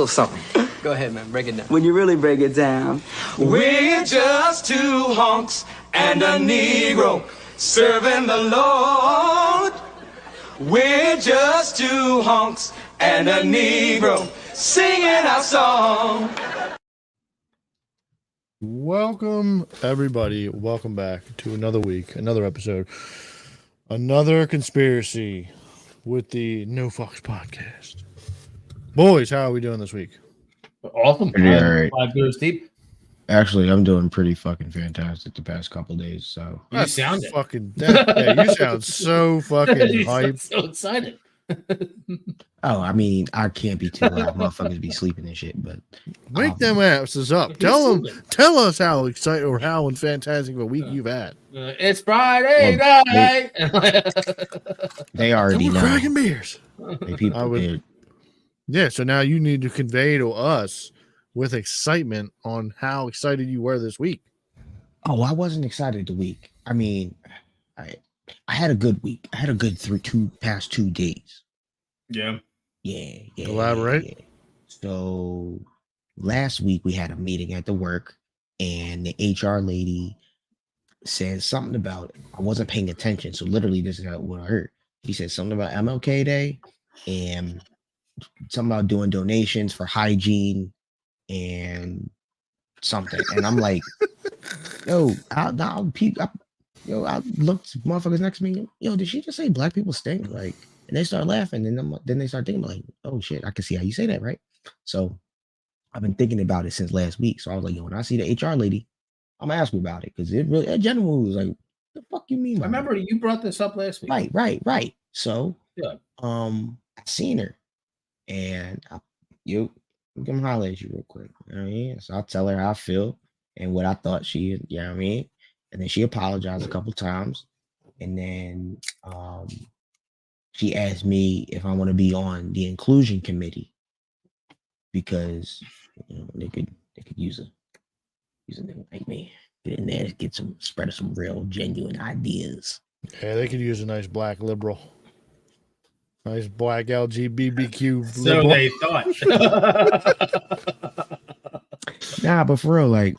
little something. Go ahead, man. Break it down. When you really break it down, We're just two honks and a Negro serving the Lord. We're just two honks and a Negro singing our song. Welcome, everybody. Welcome back to another week, another episode, another conspiracy with the No Fox podcast. Boys, how are we doing this week? Awesome. Pretty all right. 5 beers deep. Actually, I'm doing pretty fucking fantastic the past couple days. So You sound it. Fucking yeah, you sound so fucking You hype. sound so excited. oh, I mean, I can't be too loud. Motherfuckers be sleeping and shit, but Wake them asses up. Tell us how excited or how fantastic of a week you've had. It's Friday Well, night. they already We're know. cracking beers. They people did. Yeah, so now you need to convey to us with excitement on how excited you were this week. Oh, I wasn't excited the week. I mean, I had a good week. I had a good past 2 days. Yeah. Yeah. Elaborate. Yeah. So last week we had a meeting at the work, and the HR lady said something about I wasn't paying attention. So literally, this is what I heard. She said something about MLK Day and something about doing donations for hygiene and something. And I'm like, yo, I looked motherfuckers next to me. Yo, did she just say black people stink? Like, and they start laughing, and then they start thinking like, oh shit, I can see how you say that, right? So I've been thinking about it since last week. So I was like, yo, when I see the HR lady, I'm gonna ask her about it because it really, that general was like, the fuck you mean? I remember you brought this up last week. Right. So, Yeah. I seen her, and you can holler at you real quick. You know what I mean? So I'll tell her how I feel and what I thought you know what I mean? And then she apologized a couple times. And then she asked me if I want to be on the inclusion committee because you know they could use a nigga like me. Get in there, spread some real genuine ideas. Yeah, they could use a nice black liberal. Nice black LGBTQ So liberal. they thought. Nah, but for real, like,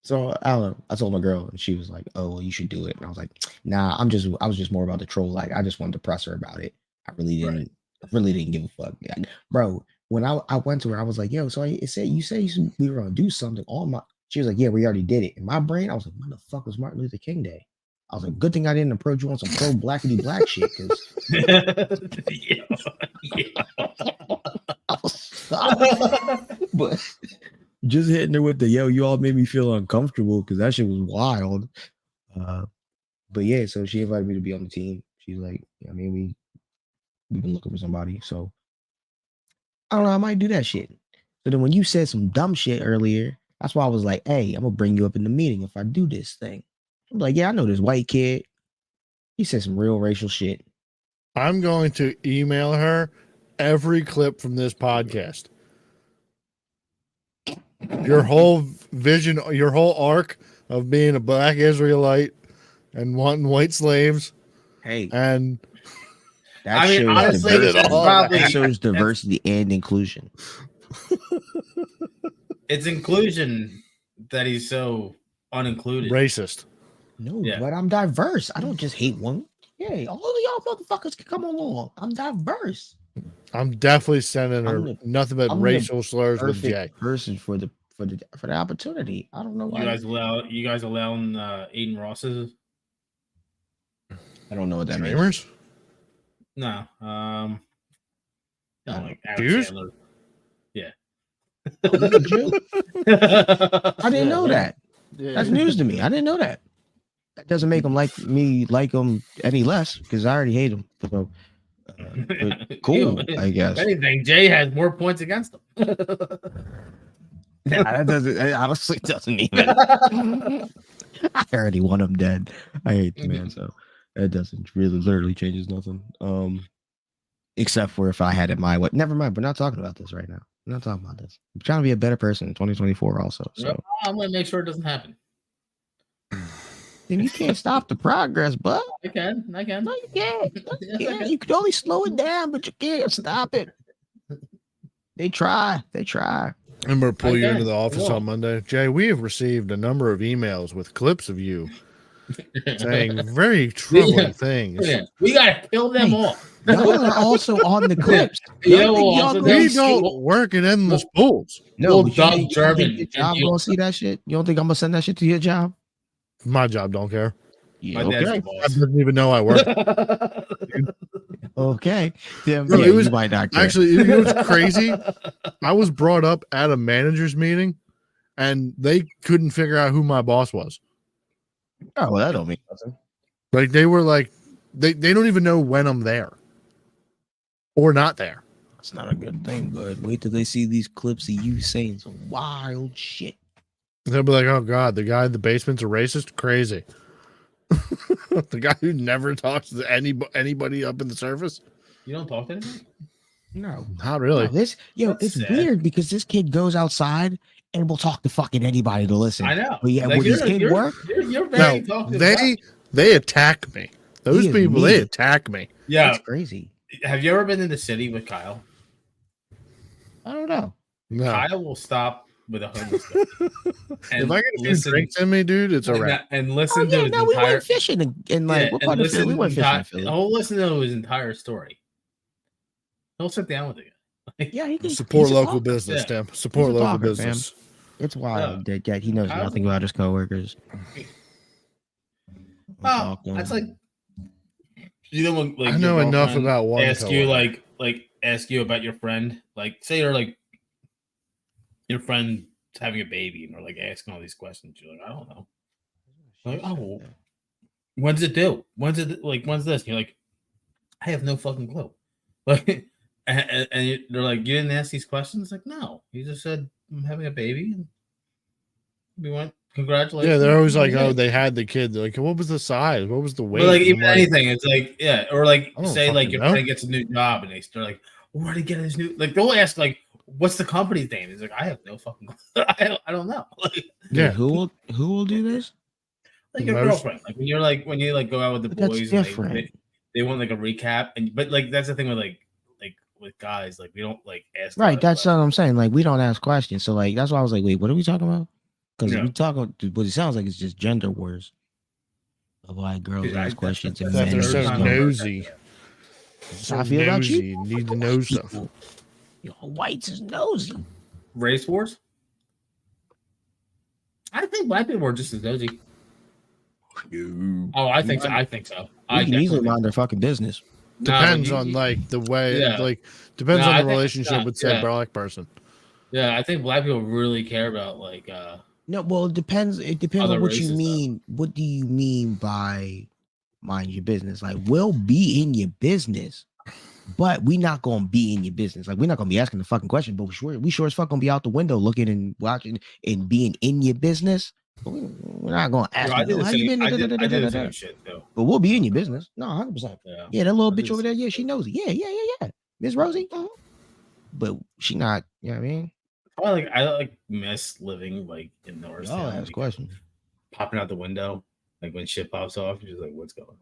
so I told my girl, and she was like, "Oh, well, you should do it." And I was like, "Nah, I was just more about the troll. Like, I just wanted to press her about it. I really didn't give a fuck, bro." When I went to her, I was like, "Yo, so you say we were gonna do something." She was like, "Yeah, we already did it." In my brain, I was like, "When the fuck was Martin Luther King Day?" I was like, "Good thing I didn't approach you on some pro blackity black shit." But just hitting her with the yo, you all made me feel uncomfortable because that shit was wild. But yeah, so she invited me to be on the team. She's like, I mean, we've been looking for somebody, so I don't know. I might do that shit. So then when you said some dumb shit earlier, that's why I was like, hey, I'm gonna bring you up in the meeting if I do this thing. I'm like, yeah, I know this white kid. He said some real racial shit. I'm going to email her every clip from this podcast. Your whole vision, your whole arc of being a black Israelite and wanting white slaves. Hey, and that shows diversity and inclusion. It's inclusion that he's so unincluded. Racist. No, but I'm diverse. I don't just hate one. Yeah, all of y'all motherfuckers can come along. I'm diverse. I'm definitely sending her nothing but racial slurs with Jay. Person for the opportunity. I don't know why. You guys allowing Aiden Ross's? I don't know what that means. No. Like Jews? Yeah. I didn't know that. That's news to me. I didn't know that. That doesn't make him like him any less because I already hate him. So, cool, I guess. If anything, Jay has more points against him. That doesn't. It honestly doesn't even. I already want him dead. I hate the man, so it doesn't really literally changes nothing. Except for if I had it my way. Never mind. We're not talking about this right now. We're not talking about this. I'm trying to be a better person in 2024 also. So I'm gonna make sure it doesn't happen. Then you can't stop the progress, bud. I can. No, you can't. You can only slow it down, but you can't stop it. They try. I'm going to pull you Okay, into the office cool. on Monday. Jay, we have received a number of emails with clips of you saying very troubling things. Yeah. We gotta kill them Hey, all. Y'all are also on the clips. You Y'all know think who y'all also gonna We does? don't work in endless pools. No, Well, but Doug you think German, your job you- gonna see that shit? You don't think I'm gonna send that shit to your job? My job don't care. Yeah, My dad's the okay. I boss. didn't even know I worked. Okay. Then, Bro, yeah, it was you might not care. actually, you know what's crazy? I was brought up at a manager's meeting, and they couldn't figure out who my boss was. Oh, well, that don't mean nothing. Like they were like, they don't even know when I'm there or not there. It's not a good thing, but wait till they see these clips of you saying some wild shit. They'll be like, "Oh God, the guy in the basement's a racist, crazy." The guy who never talks to anybody up in the surface. You don't talk to anybody? No, Not really. no, That's it's sad. weird because this kid goes outside and will talk to fucking anybody to listen. I know. But yeah, Like, when he's in work, you're very No, talkative. they attack me. Those He is people, they mean. attack me. Yeah. that's crazy. Have you ever been in the city with Kyle? I don't know. No. Kyle will stop with a homeless guy If I get a few drinks in me, dude, it's a wrap. and Oh listen to yeah, his no, we entire went fishing and like what part of Philly? We went fishing in Philly. He'll listen to his entire story. He'll sit down with you. Yeah, he can Support he's a local talker. business, Yeah. Tim. Support He's a local talker, business. It's wild that he knows Kyle- nothing about his coworkers. Oh, that's like you know when like I know your enough girlfriend about one ask you coworker. like ask you about your friend, like say you're like your friend's having a baby and they're like asking all these questions. You're like, I don't know. Like, oh, when's it due? When's this? And you're like, I have no fucking clue. Like, and they're like, you didn't ask these questions? Like, no, you just said I'm having a baby. And we went, congratulations. Yeah, they're always like, Yeah. "Oh, they had the kid." They're like, what was the size? What was the weight? But like I'm even like, anything, it's like yeah, or like I don't say like fucking your know. friend gets a new job and they're like, where did he get his new? Like they'll ask like, what's the company's name? He's like, I have no fucking, I don't know. Like, Yeah. Who will do this? like your Most- girlfriend, like when you like go out with the But that's boys, and different. they want like a recap, and but like that's the thing with like with guys, like we don't like ask. Right, that's what I'm saying. Like we don't ask questions, so like that's why I was like, wait, what are we talking about? Because Yeah. we talk about what it sounds like it's just gender wars of why girls Dude, ask questions and that men they're just so time don't. nosy. How I feel about you. nosy, need to know stuff. People. You know, whites is nosy. race wars. I think black people are just as nosy. Oh, I think so. I think so. They can easily mind their fucking business. Depends on like the way, Yeah. like depends No, I on the think- relationship yeah, with said yeah. black person. Yeah, I think black people really care about like No, well, it depends. It depends Other on what you races, though. mean. What do you mean by mind your business? Like, we'll be in your business, but we not gonna be in your business. Like, we're not gonna be asking the fucking question, but we sure as fuck gonna be out the window looking and watching and being in your business. But we're not gonna ask. I did you, the how you same. been? I did the Da-da-da-da-da-da-da. same shit too. But we'll be in your business. No, 100%. Yeah. Yeah, that little I bitch did over the there. same Yeah, she knows it. Yeah. Miss Rosie. But she not. You know what I mean? I like miss living like in North. Y'all ask questions. Popping out the window, like when shit pops off, you're just like, "What's going on?"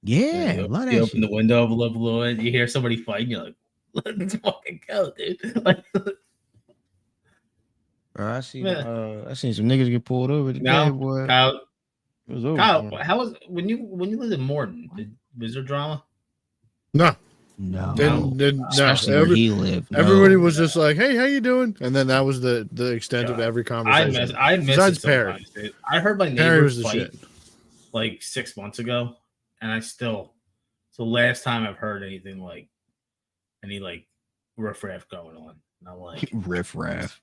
Yeah, you, love you that open shit. the window a little bit, you hear somebody fighting, you're like, "Let's fucking go, dude!" Like, Bro, I seen Yeah. some niggas get pulled over today, now, boy. Kyle, It was over. Kyle, how was when you lived in Morton? Was there drama? No, No, no. especially where he lived. No. Everybody was just like, "Hey, how you doing?" And then that was the extent of God. every I conversation. miss Besides it Perry. sometimes, dude. I heard my Perry neighbor was the fight shit. like 6 months ago, and I still. It's the last time I've heard anything like any like riffraff going on. And I'm like, riff raff.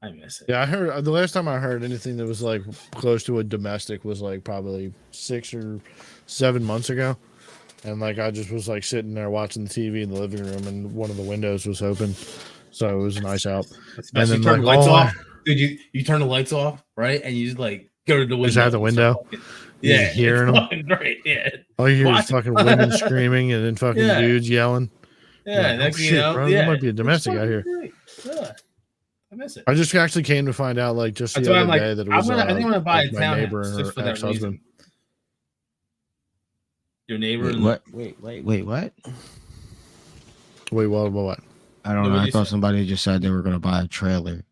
I miss it. Yeah, I heard the last time I heard anything that was like close to a domestic was like probably 6 or 7 months ago. And like I just was like sitting there watching the TV in the living room and one of the windows was open. So it was nice out. And then turn the lights off. Dude, you turn the lights off, right? And you just like go to the window. Just out the window. Yeah, hearing it's them. fucking great. Yeah. All you hear is Watch- fucking women screaming and then fucking Yeah. dudes yelling. Yeah, Like, next oh, thing shit, you know, bro, yeah, there might be a it's domestic out fucking here. great. Yeah. I miss it. I just actually came to find out like just That's the why other I'm like, day that it I was think I'm gonna buy like a my townhouse neighbor and just her for that ex-husband. reason. Your neighbor. Wait, and what? Wait, what? Wait, what? I don't know. I thought somebody just said they were going to buy a trailer.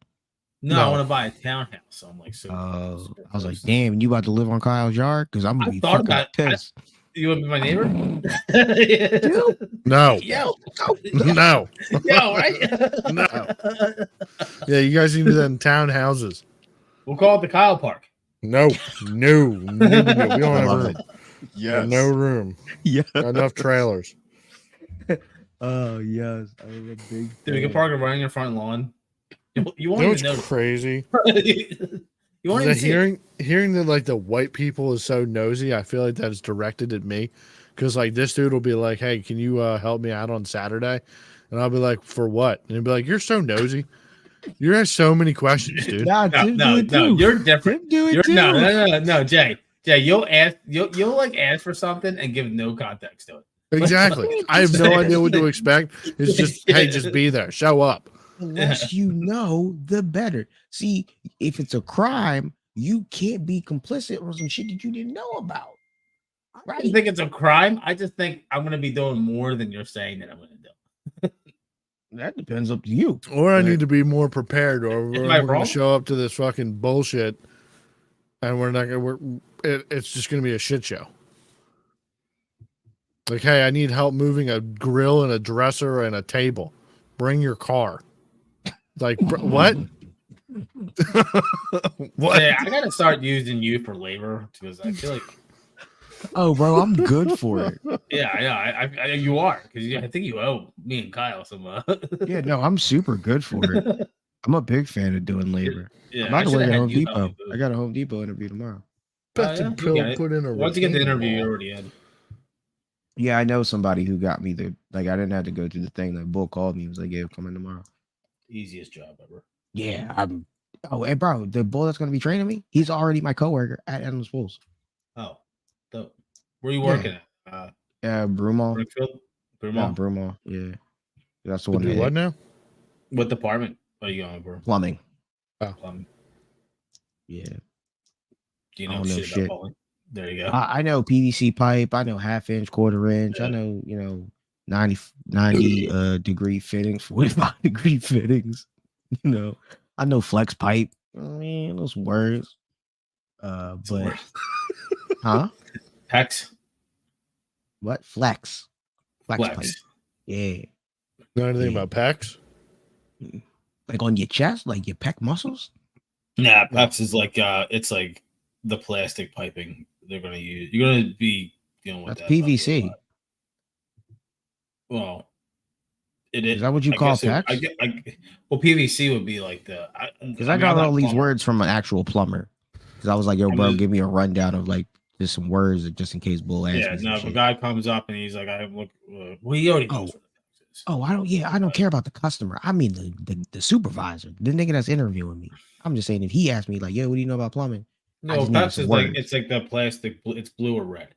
No, I want to buy a townhouse. So I'm like, I was like, damn, you about to live on Kyle's yard? Because I'm gonna be fucking pissed. You want to be my neighbor? No. Yo. No. Yo, right? No. Yeah, you guys need to do that in townhouses. We'll call it the Kyle Park. No. We don't have room. Yes. No room. Yeah. Enough trailers. Oh yes. I was a big Dude, we can park it right on your front lawn. You won't even know. Crazy. You won't even hearing that like the white people is so nosy, I feel like that is directed at me. Because like this dude will be like, hey, can you help me out on Saturday? And I'll be like, for what? And he'll be like, you're so nosy. You have so many questions, dude. No, you're different. No, Jay, you'll like ask for something and give no context to it. Exactly. I have no idea what to expect. It's just, hey, just be there. Show up. The less you know, the better. See, if it's a crime, you can't be complicit on some shit that you didn't know about. Right? I don't think it's a crime. I just think I'm going to be doing more than you're saying that I'm going to do. That depends up to you. Or I need to be more prepared, or we're going to show up to this fucking bullshit, and we're not going to. It's just going to be a shit show. Like, hey, I need help moving a grill and a dresser and a table. Bring your car. Like, what? What? Yeah, I got to start using you for labor because I feel like. Oh, bro, I'm good for it. Yeah, I know. You are because I think you owe me and Kyle some. Yeah, no, I'm super good for it. I'm a big fan of doing labor. Yeah, I'm about to work at Home Depot. I got a Home Depot interview tomorrow. Once you get the interview, you're already in. Yeah, I know somebody who got me the I didn't have to go through the thing. The bull called me. He was like, "Yeah, come in tomorrow." Easiest job ever. Yeah, hey, bro, the bull that's gonna be training me, he's already my coworker at Endless Bulls. Oh, dope. Where are you working at? Broomall. Broomall. Yeah, that's the one. Do what now? What department are you going for? Plumbing. Oh. Plumbing. Yeah. Do you know shit about plumbing? There you go. I know PVC pipe. I know 1/2 inch, 1/4 inch. Yeah. I know, 90 degree fittings, 45 degree fittings. I know flex pipe. I mean, those words. But huh? Hex. What? Flex pipe. Yeah. Know anything about pecs? Like on your chest, like your pec muscles? Nah, pecs is like it's like the plastic piping they're gonna use. You're gonna be dealing with that's PVC. Well, it is. Is that what you call pecs? Well, PVC would be like because I got all these words from an actual plumber. Because I was like, "Yo, bro, give me a rundown of like just some words, just in case Bull asks." Yeah, no. If a guy comes up and he's like, "I look," well, he already knows. Oh, I don't. Yeah, I don't care about the customer. I mean the supervisor, the nigga that's interviewing me. I'm just saying if he asked me like, "Yo, what do you know about plumbing?" No, pecs is like it's like the plastic. It's blue or red.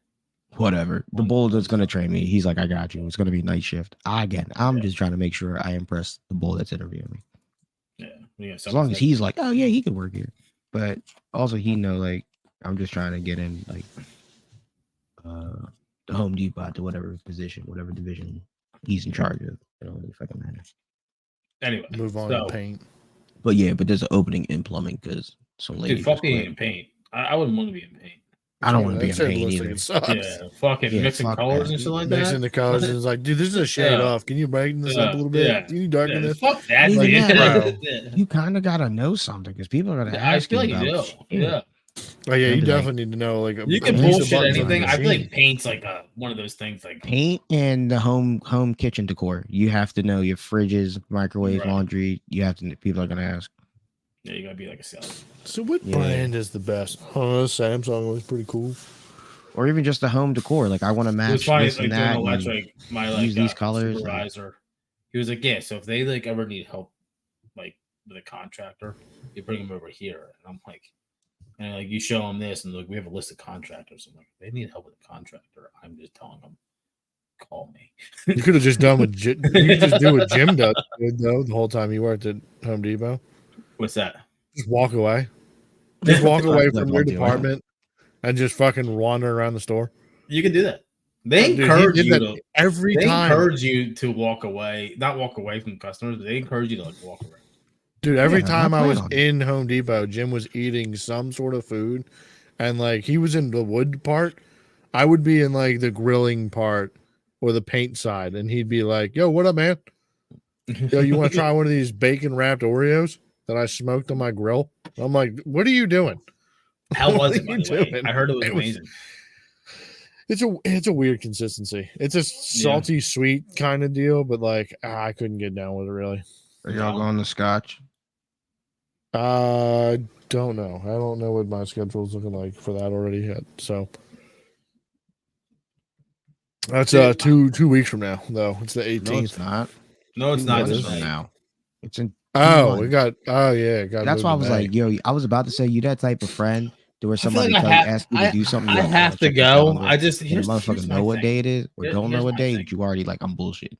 Whatever. The bull that's gonna train me, he's like, I got you. It's gonna be night shift. I'm just trying to make sure I impress the bull that's interviewing me. Yeah. As long as he's like, oh yeah, he could work here. But also he know like I'm just trying to get in like the Home Depot to whatever position, whatever division he's in charge of. It don't really fucking matter. Anyway, move on to paint. But yeah, but there's an opening in plumbing because some lady. Dude, fuck being in paint. I wouldn't want to be in paint. I don't want to be in paint either. Yeah, fucking mixing colors and shit like that. Mixing the colors and it's like, dude, this is a shade off. Can you brighten this up a little bit? Yeah. Can you darken this? Fuck that, You kind of gotta know something because people are gonna ask you. I feel like you do. Yeah. Oh yeah, you definitely need to know. Like you can bullshit anything. I feel like paint's like one of those things. Like paint and the home kitchen decor. You have to know your fridges, microwave, laundry. You have to. People are gonna ask. Yeah, you gotta be like a salesman. So what brand is the best? Samsung was pretty cool. Or even just the home decor. Like I want to match this and that. Use these colors. Supervisor. He was like, yeah. So if they like ever need help, like with a contractor, you bring them over here. And I'm like, and like you show them this, and like we have a list of contractors. I'm like, if they need help with a contractor, I'm just telling them, call me. You could have just done what you could just do what Jim does though the whole time you worked at Home Depot. What's that? Just walk away. Just walk away from your department and just fucking wander around the store. You can do that. They Dude, he encourage did you that to every they time. encourage you to walk away, not walk away from customers, but they encourage you to like walk around. Dude, every Yeah, time I I plan was on it. in Home Depot, Jim was eating some sort of food, and like he was in the wood part. I would be in like the grilling part or the paint side, and he'd be like, "Yo, what up, man? Yo, you want to try one of these bacon wrapped Oreos that I smoked on my grill?" I'm like, "What are you doing? How was What it, are by you the way? doing?" I heard it was It was- amazing. It's a weird consistency. It's a salty sweet kind of deal, but like I couldn't get down with it really. Are y'all going to Scotch? Don't know. I don't know what my schedule's looking like for that already yet. So that's 2 weeks from now though. It's the No, 18th. it's not. No, it's not It is. From tonight. now. It's in. Oh, 2 it months. got it got That's why I moved was to May. like, yo, I was about to say you that type of friend to where I feel somebody like ask you to do something. I you're like, have oh, to check your go. calendar. I just And the here's motherfucker my know what thing. day it is or don't know Here's what my day, thing. you already like I'm bullshitting.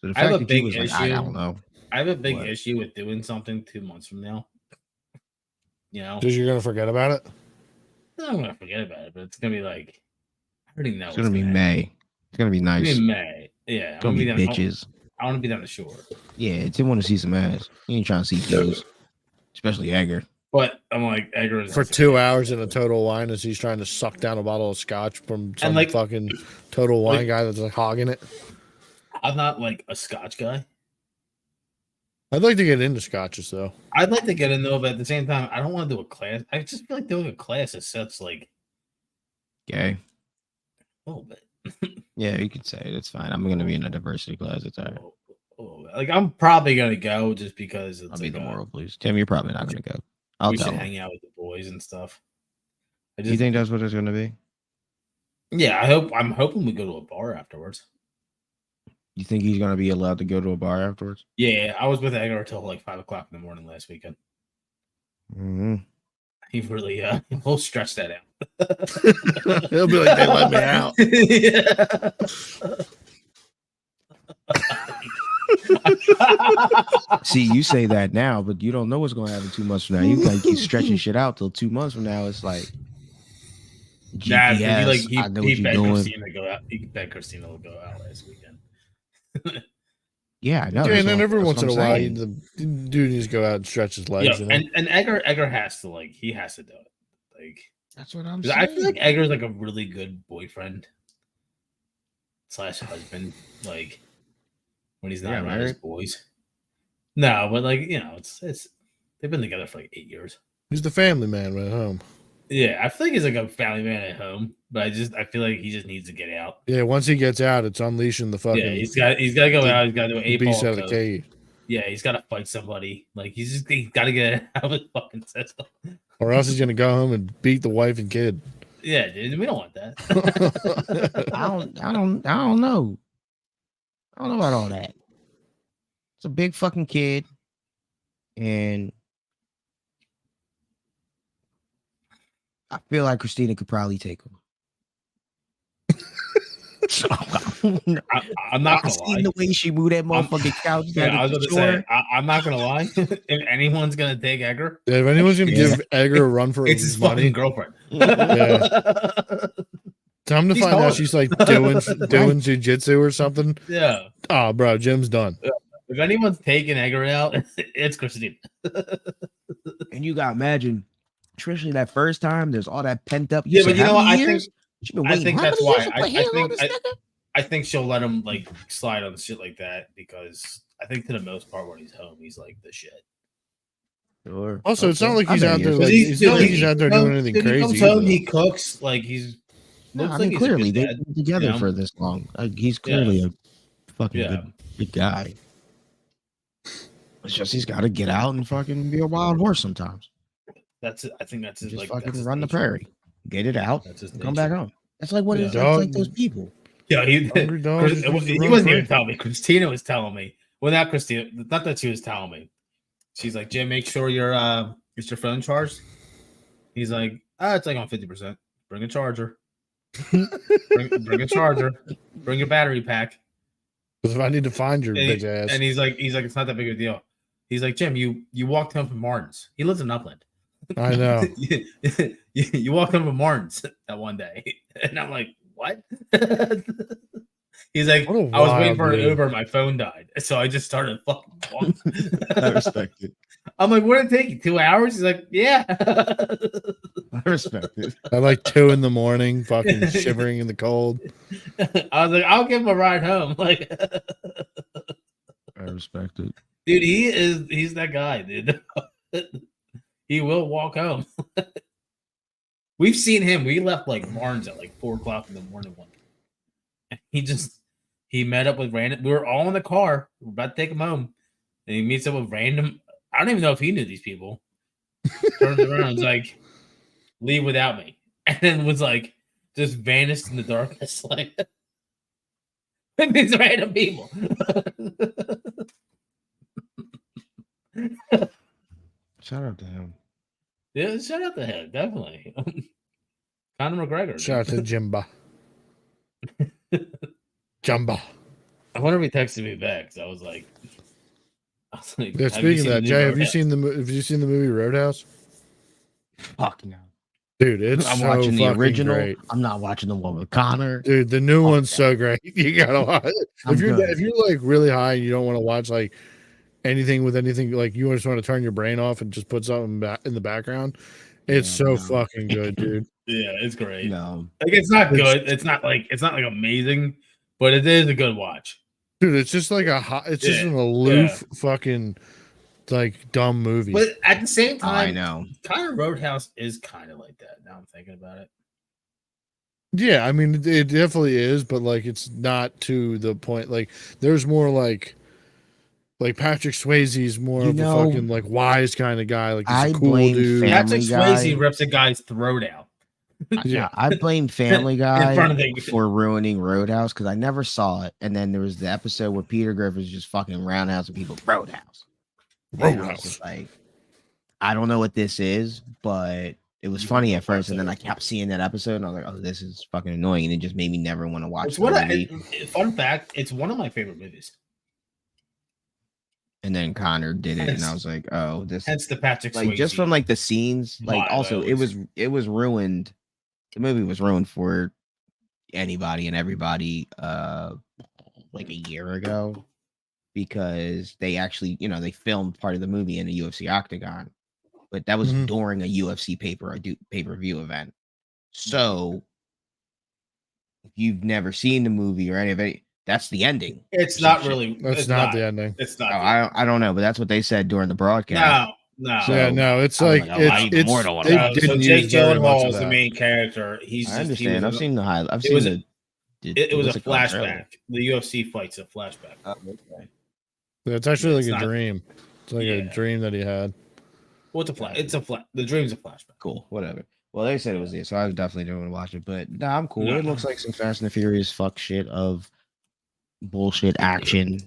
So the I have fact a that big you was like, I issue. don't know. I have a big What? issue with doing something 2 months from now. You know, Because you're gonna forget about it. I'm gonna forget about it, but it's gonna be like I already know It's gonna be May. It's gonna be It's nice. gonna be May. Yeah, It's gonna be down, bitches. I want to be down the shore, Yeah, Tim want to see some ass. He ain't trying to see Joe's, especially Edgar. but I'm like Edgar is For 2 hours in a total wine as he's trying to suck down a bottle of scotch from some like- fucking total wine like- guy that's like hogging it. I'm not like a Scotch guy. I'd like to get into scotches though. I'd like to get in though, but at the same time, I don't want to do a class. I just feel like doing a class is such like Okay. a little bit. Yeah, you could say it. It's fine. I'm gonna be in a diversity class. It's all right. Like I'm probably gonna go just because it's I'll be like the moral police. Tim, you're probably not gonna go. I'll we tell should him. hang out with the boys and stuff. You think that's what it's gonna be? Yeah, I'm hoping we go to a bar afterwards. You think he's gonna be allowed to go to a bar afterwards? Yeah, I was with Edgar until like 5 o'clock in the morning last weekend. Mm-hmm. He really he'll stretch that out. He'll be like, "They let me out." See, you say that now, but you don't know what's gonna happen 2 months from now. You like keep stretching shit out till 2 months from now. It's like Nah, GPS, he I know what he you're begged doing. Christina to go out. He begged Christina to go out last weekend. Yeah, I know. Yeah, and then every that's once in what a I'm while, saying. the dude needs to go out and stretch his legs. Yeah, You know? and Edgar has to he has to do it. Like That's what I'm 'cause saying. I feel like Edgar's like a really good boyfriend / husband. Like when he's not Yeah, around married? his boys. No, but like it's they've been together for like 8 years. He's the family man at home. Yeah, I feel like he's like a family man at home, but I feel like he just needs to get out. Yeah, once he gets out, it's unleashing the fucking Yeah, he's got to go out. He's got to do a beast ball out of the cage. Yeah, he's got to fight somebody. Like he's got to get out of his fucking system. Or else he's gonna go home and beat the wife and kid. Yeah, dude, we don't want that. I don't know. I don't know about all that. It's a big fucking kid, and I feel like Christina could probably take him. I'm not I gonna seen lie. the way she moved that motherfucking couch. Yeah, I was going to say, I'm not gonna lie. If anyone's gonna take Edgar, Yeah, if anyone's gonna Yeah. give Edgar a run for it's his his money, fucking girlfriend. time to He's find out hard. she's like doing jujitsu or something. Yeah. Oh, bro, Jim's done. If anyone's taking Edgar out, it's Christine. And you gotta imagine, especially that first time, there's all that pent up. Yeah, said, but you how know what? many I years? think She been I waiting think how that's many years why. to put hands on this nigga? I think she'll let him like slide on shit like that because I think to the most part when he's home, he's like the shit. Sure. Also, it's not like I he's bet out he there is. like it's not like he's out there doing anything He comes crazy. home, either. he cooks, like he's. No, looks I like mean, he's a clearly good they've dad, been together you know? for this long. He's clearly a fucking Yeah. good guy. It's just he's got to get out and fucking be a wild horse sometimes. That's it. I think that's his Just like fucking that's his run the nature. prairie, get it out, That's his and come nature. back home. That's like what Yeah. it's that's like those people. Yeah, he Hungry dog Chris- is supposed to he run wasn't free. even telling me. Christina was telling me. Well, not Christina. Not that she was telling me. She's like, Jim, make sure your is your phone charged. He's like, it's like on 50%. Bring a charger. bring a charger. Bring a battery pack. Because if I need to find your And, big ass, and he's like, it's not that big of a deal. He's like, Jim, you walked home from Martin's. He lives in Upland. I know. you walked home from Martin's that one day, and I'm like, what? He's like, What a I was waiting for an dude. Uber, my phone died, so I just started fucking walking. I respect it. I'm like, what did it take you? 2 hours? He's like, yeah. I respect it. At like 2 a.m, fucking shivering in the cold. I was like, I'll give him a ride home. Like, I respect it. dude, he's that guy, dude. He will walk home. We've seen him. We left like Barnes at like 4:00 in the morning one day. He met up with random. We were all in the car. We were about to take him home. And he meets up with random. I don't even know if he knew these people. Turns around and was like, leave without me. And then was like, just vanished in the darkness. Like, these random people. Shout out to him. Yeah, shout out to him, definitely. Conor McGregor. Shout out to Jimba. Jumba. I wonder if he texted me back. So I was like, Yeah, speaking of that, Jay, have you seen the movie Roadhouse? Fuck no. Dude, it's I'm so watching the fucking original. great. I'm not watching the one with Connor. Dude, the new one's so great. You gotta watch it. I'm If you're good. like really high and you don't want to watch like anything like you just want to turn your brain off and just put something in the background, it's Yeah, so no. fucking good, dude. yeah, it's great. No. Like, it's not good. It's not like amazing, but it is a good watch. Dude, it's just like it's just an aloof fucking like dumb movie. But at the same I time, know. Conor Roadhouse is kind of like that. Now I'm thinking about it. Yeah, I mean it definitely is, but like it's not to the point. Like there's more like Patrick Swayze's more of a fucking like wise kind of guy. Like he's a cool dude. Patrick Swayze Guy. rips a guy's throat out. Yeah, I blame Family Guy front of the- for ruining Roadhouse because I never saw it. And then there was the episode where Peter Griffin's just fucking roundhousing people. Roadhouse. And I was just like, I don't know what this is, but it was funny at first. And then I kept seeing that episode and I was like, oh, this is fucking annoying. And it just made me never want to watch It's the one movie. fun fact, it's one of my favorite movies. And then Connor did it, and I was like, "Oh, this." Hence the Patrick Like Swayze. just from like the scenes, like also it was ruined. The movie was ruined for anybody and everybody, like a year ago, because they actually, they filmed part of the movie in a UFC octagon, but that was during a UFC pay-per-view event. So if you've never seen the movie or any of it, that's the ending. It's not really. That's not the ending. It's not. I don't know, but that's what they said during the broadcast. No. So, yeah, no, it's I was like like, oh, I need it's more to watch. they So didn't Jake use very much Gyllenhaal of is the that. main character. I understand. I've seen the highlight. I've seen was the. It was a what's called, trailer? flashback. The UFC fight's a flashback. Oh, okay. Yeah, it's actually It's like a not- dream. It's like a dream that he had. Well, it's a flash. It's a flash. The dream's a flashback. Cool. Whatever. Well, they said it was it, so I definitely don't want to watch it. But nah, I'm cool. No. It looks like some Fast and the Furious fuck shit of bullshit action.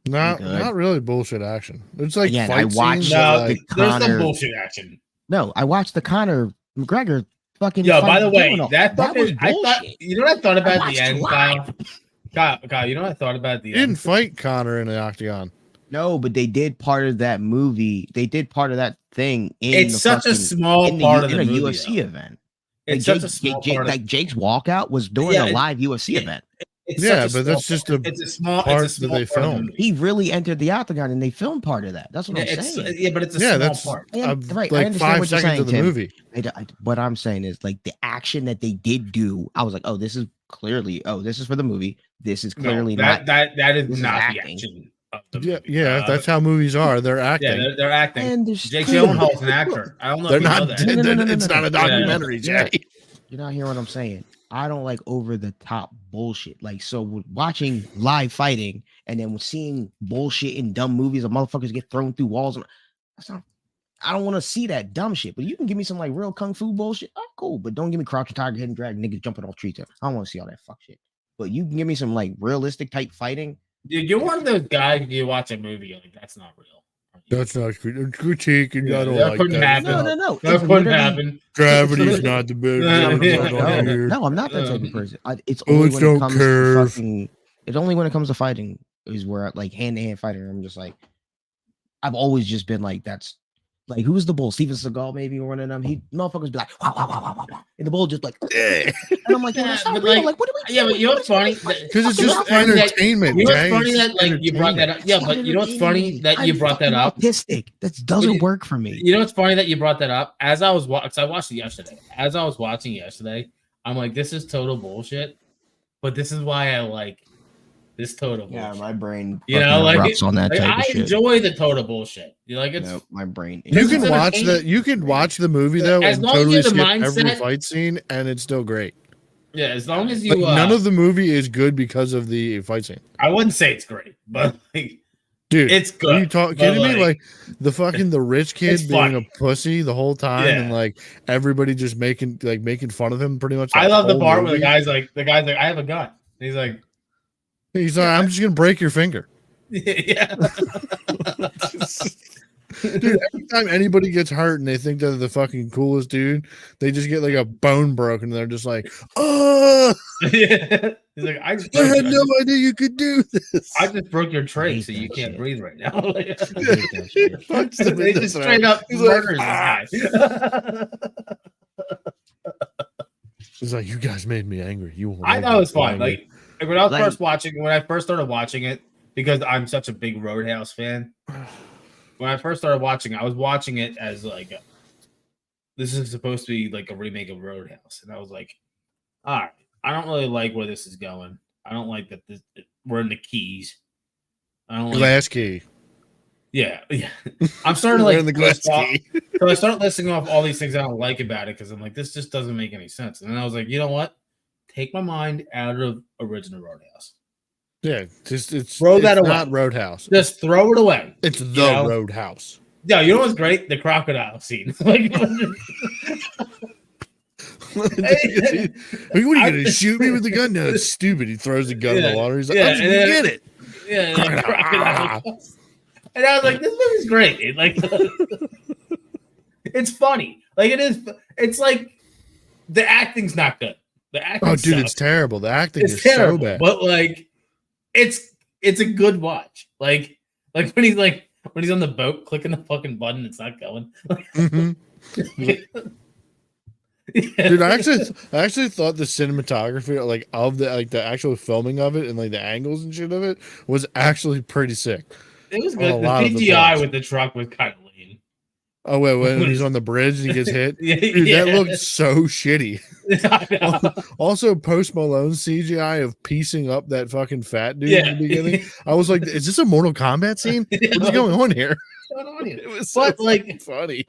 Not really bullshit action. It's like Again, fight I watched scenes, No, but, like, there's some Conor- bullshit action. No, I watched the Conor McGregor fucking. Yo, fight by the way, Gyllenhaal. that was fucking. I thought. bullshit. You know what I thought I about at watched the end, live. Kyle? You know what I thought about at the he didn't end? fight Connor in the octagon. No, but they did part of that movie. They did part of that thing. It's the such a fucking- small in part of in the a movie. UFC though. event. It's Like such a small Jake, part. Of, like Jake's walkout was during Yeah, a live UFC event. it's Yeah, such a but that's small just part. a It's a small part it's a that small they part of the filmed. movie. He really entered the octagon and they filmed part of that. That's what I'm saying. Yeah, but it's a Yeah, small that's part. Yeah, right, I like understand 5 what you're seconds saying, of the Tim. movie. What I'm saying is like the action that they did do. I was like, oh, this is clearly. Oh, this is for the movie. This is clearly not. that is this is not the acting. action. Of the Yeah, movie. yeah, that's how movies are. They're acting. Yeah, they're acting. And there's Jake still- Gyllenhaal's an actor. I don't know. They're if you know not. that. No, It's not a documentary, Yeah. Jay. You're not hearing what I'm saying. I don't like over the top bullshit. Like, so with watching live fighting and then seeing bullshit in dumb movies of motherfuckers get thrown through walls. That's not. I don't want to see that dumb shit. But you can give me some like real kung fu bullshit. Oh, cool. But don't give me crouching tiger, hidden dragon, niggas jumping off trees. I don't want to see all that fuck shit. But you can give me some like realistic type fighting. Dude, you're one of those guys. You watch a movie, you're like that's not real. That's not critique, and I don't that like couldn't that. happen. No. That It's couldn't literally- happen. Gravity's not the big. Yeah. No, I'm not that type of person. It's Bullets only when it don't comes curve. to fucking. It's only when it comes to fighting is where like hand to hand fighting. I'm just like, I've always just been like, like who was the bull? Steven Seagal maybe or one of them. He motherfuckers be like, wow, wow, wow, wow, wow, wow. And the bull just like, and I'm like, that's not real. Like, what are we? Yeah, but you know what's funny? Because it's just entertainment. You know what's funny that like you brought that up? Yeah, but you know what's funny that you brought that up? Autistic. That doesn't work for me. You know what's funny that you brought that up? As I was I watched it yesterday. As I was watching yesterday, I'm like, this is total bullshit. But this is why I like this total bullshit. Yeah, my brain, you know, like on that type I of shit. enjoy the total bullshit. You like it's my brain. You can watch the movie though as and long as totally you have the skip mindset, every fight scene, and it's still great. Yeah, as long as you Like, none of the movie is good because of the fight scene. I wouldn't say it's great, but like, dude, it's good. Are you kidding me? Like the rich kid being a pussy the whole time, and like everybody just making fun of him pretty much. I love the part where the guy's like, I have a gun. And he's like, I'm just gonna break your finger. Yeah. Dude, every time anybody gets hurt and they think they're the fucking coolest dude, they just get like a bone broken and they're just like, oh, yeah. He's like, I had no idea you could do this. I just broke your trach so you can't breathe right now. They just straight up murders this guy. It's like, you guys made me angry. I know it's fun. Like when I was when I first started watching it, because I'm such a big Roadhouse fan. When I first started watching, I was watching it as like, this is supposed to be like a remake of Roadhouse, and I was like, all right, I don't really like where this is going. I don't like that we're in the Keys. I don't Glass Key. Yeah. I'm starting to like in the Glass Key. So I started listing off all these things I don't like about it because I'm like, this just doesn't make any sense. And then I was like, you know what? Take my mind out of original Roadhouse. Yeah, just throw that away. Not Roadhouse. Just throw it away. It's the Roadhouse. Yeah, you know what's great? The crocodile scene. Like, what are you going to shoot me with the gun? No, it's stupid. He throws the gun in the water. He's like, I'm just going to get it. Yeah, crocodile. And I was like, this movie's great. Like, it's funny. Like, it is. It's like the acting's not good. The acting. Oh, dude, sucks. It's terrible. The acting is terrible, so bad. But like, it's a good watch. Like when he's on the boat clicking the fucking button, it's not going. Mm-hmm. Yeah. Dude, I actually thought the cinematography, like of the actual filming of it and like the angles and shit of it, was actually pretty sick. It was good. The CGI with the truck was kind of lean. Oh wait, when he's on the bridge and he gets hit, dude, that looked so shitty. Also, Post Malone's CGI of piecing up that fucking fat dude in the beginning. I was like, is this a Mortal Kombat scene? What's going on here? It was so funny.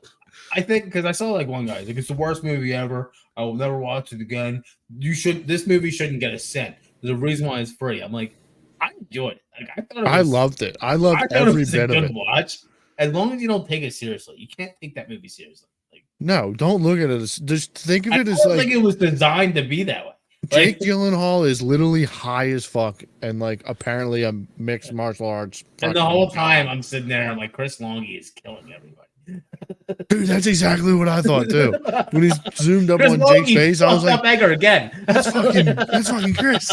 I think because I saw like one guy like, it's the worst movie ever. I will never watch it again. This movie shouldn't get a cent. There's a reason why it's free. I'm like, I enjoyed it. Like I loved it. I loved every bit of it. Watch. As long as you don't take it seriously, you can't take that movie seriously. Like, no, don't look at it as just think of it as like it was designed to be that way. Jake Gyllenhaal is literally high as fuck and like apparently a mixed martial arts. And the whole time I'm sitting there, I'm like, Chris Longy is killing everybody. Dude, that's exactly what I thought too. When he's zoomed up Chris on Longy Jake's face, I was like, Egger again. That's fucking Chris.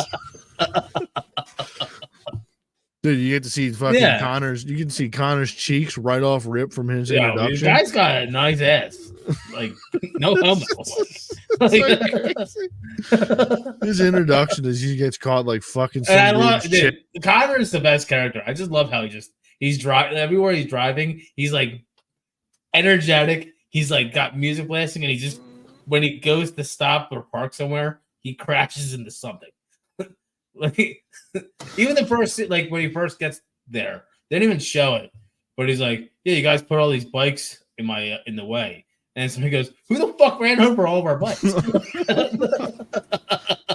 Dude, you get to see fucking Connor's. You can see Connor's cheeks right off rip from his introduction. The guy's got a nice ass. Like no homo. His introduction is he gets caught like fucking. Connor is the best character. I just love how he's driving everywhere he's driving. He's like energetic. He's like got music blasting, and he just when he goes to stop or park somewhere, he crashes into something. Like even the first like when he first gets there, they didn't even show it. But he's like, yeah, you guys put all these bikes in my in the way. And somebody goes, who the fuck ran over all of our bikes?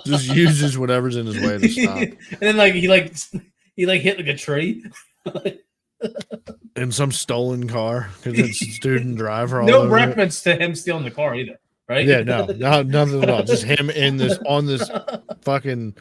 Just uses whatever's in his way to stop. And then like he hit like a tree. In some stolen car because it's student driver. No reference to him stealing the car either, right? Yeah, nothing at all. Just him on this fucking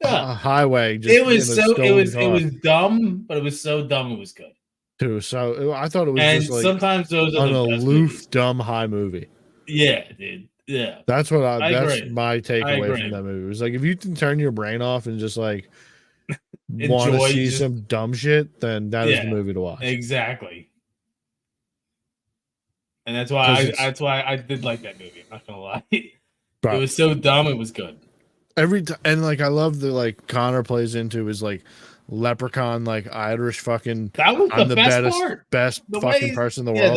highway. Just it was dumb, but it was so dumb it was good. Too. So I thought it was and just like sometimes those are an the aloof, dumb high movie. Yeah, dude. Yeah, that's what that's agree. my takeaway from that movie. It was like if you can turn your brain off and just like want to see some dumb shit, then that is the movie to watch. Exactly. and that's why I did like that movie. I'm not gonna lie, it Bro, was so dumb. It was good. every time, and like I love the like Connor plays into his like leprechaun, like Irish fucking. That was I'm the the best best, part. best The fucking way- person in the Yeah,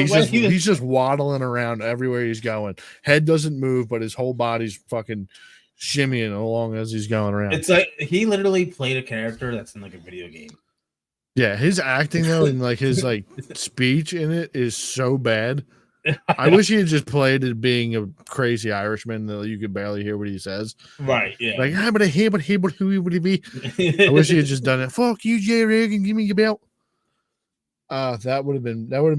world. He's just waddling around everywhere he's going. Head doesn't move, but his whole body's fucking shimmying along as he's going around. It's like he literally played a character that's in like a video game. Yeah, his acting though, and like his like speech in it is so bad. I wish he had just played it being a crazy Irishman that you could barely hear what he says. Right? Yeah. Like, but who would he be? I wish he had just done it. Fuck you, Jay Reagan, give me your belt. That would have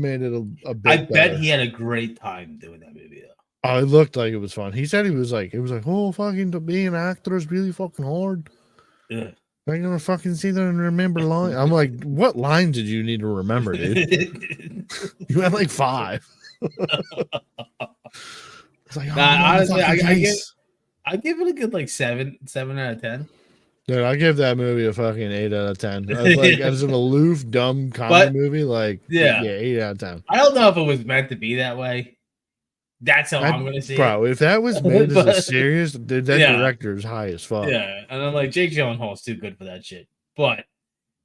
made it a bit. I bet better. he had a great time doing that movie though. Oh, it looked like it was fun. He said it was like, oh, fucking to be an actor is really fucking hard. Yeah. I'm gonna fucking sit there and remember lines. I'm like, what lines did you need to remember, dude? You had like 5. It's like, honestly, I give it a good like 7 out of 10. Dude, I give that movie a fucking 8 out of 10. As an aloof, dumb comedy movie, like yeah, 8 out of 10. I don't know if it was meant to be that way. That's how I'm gonna see bro. If that was made as a serious, dude, that director is high as fuck. Yeah, and I'm like, Jake Gyllenhaal's too good for that shit. But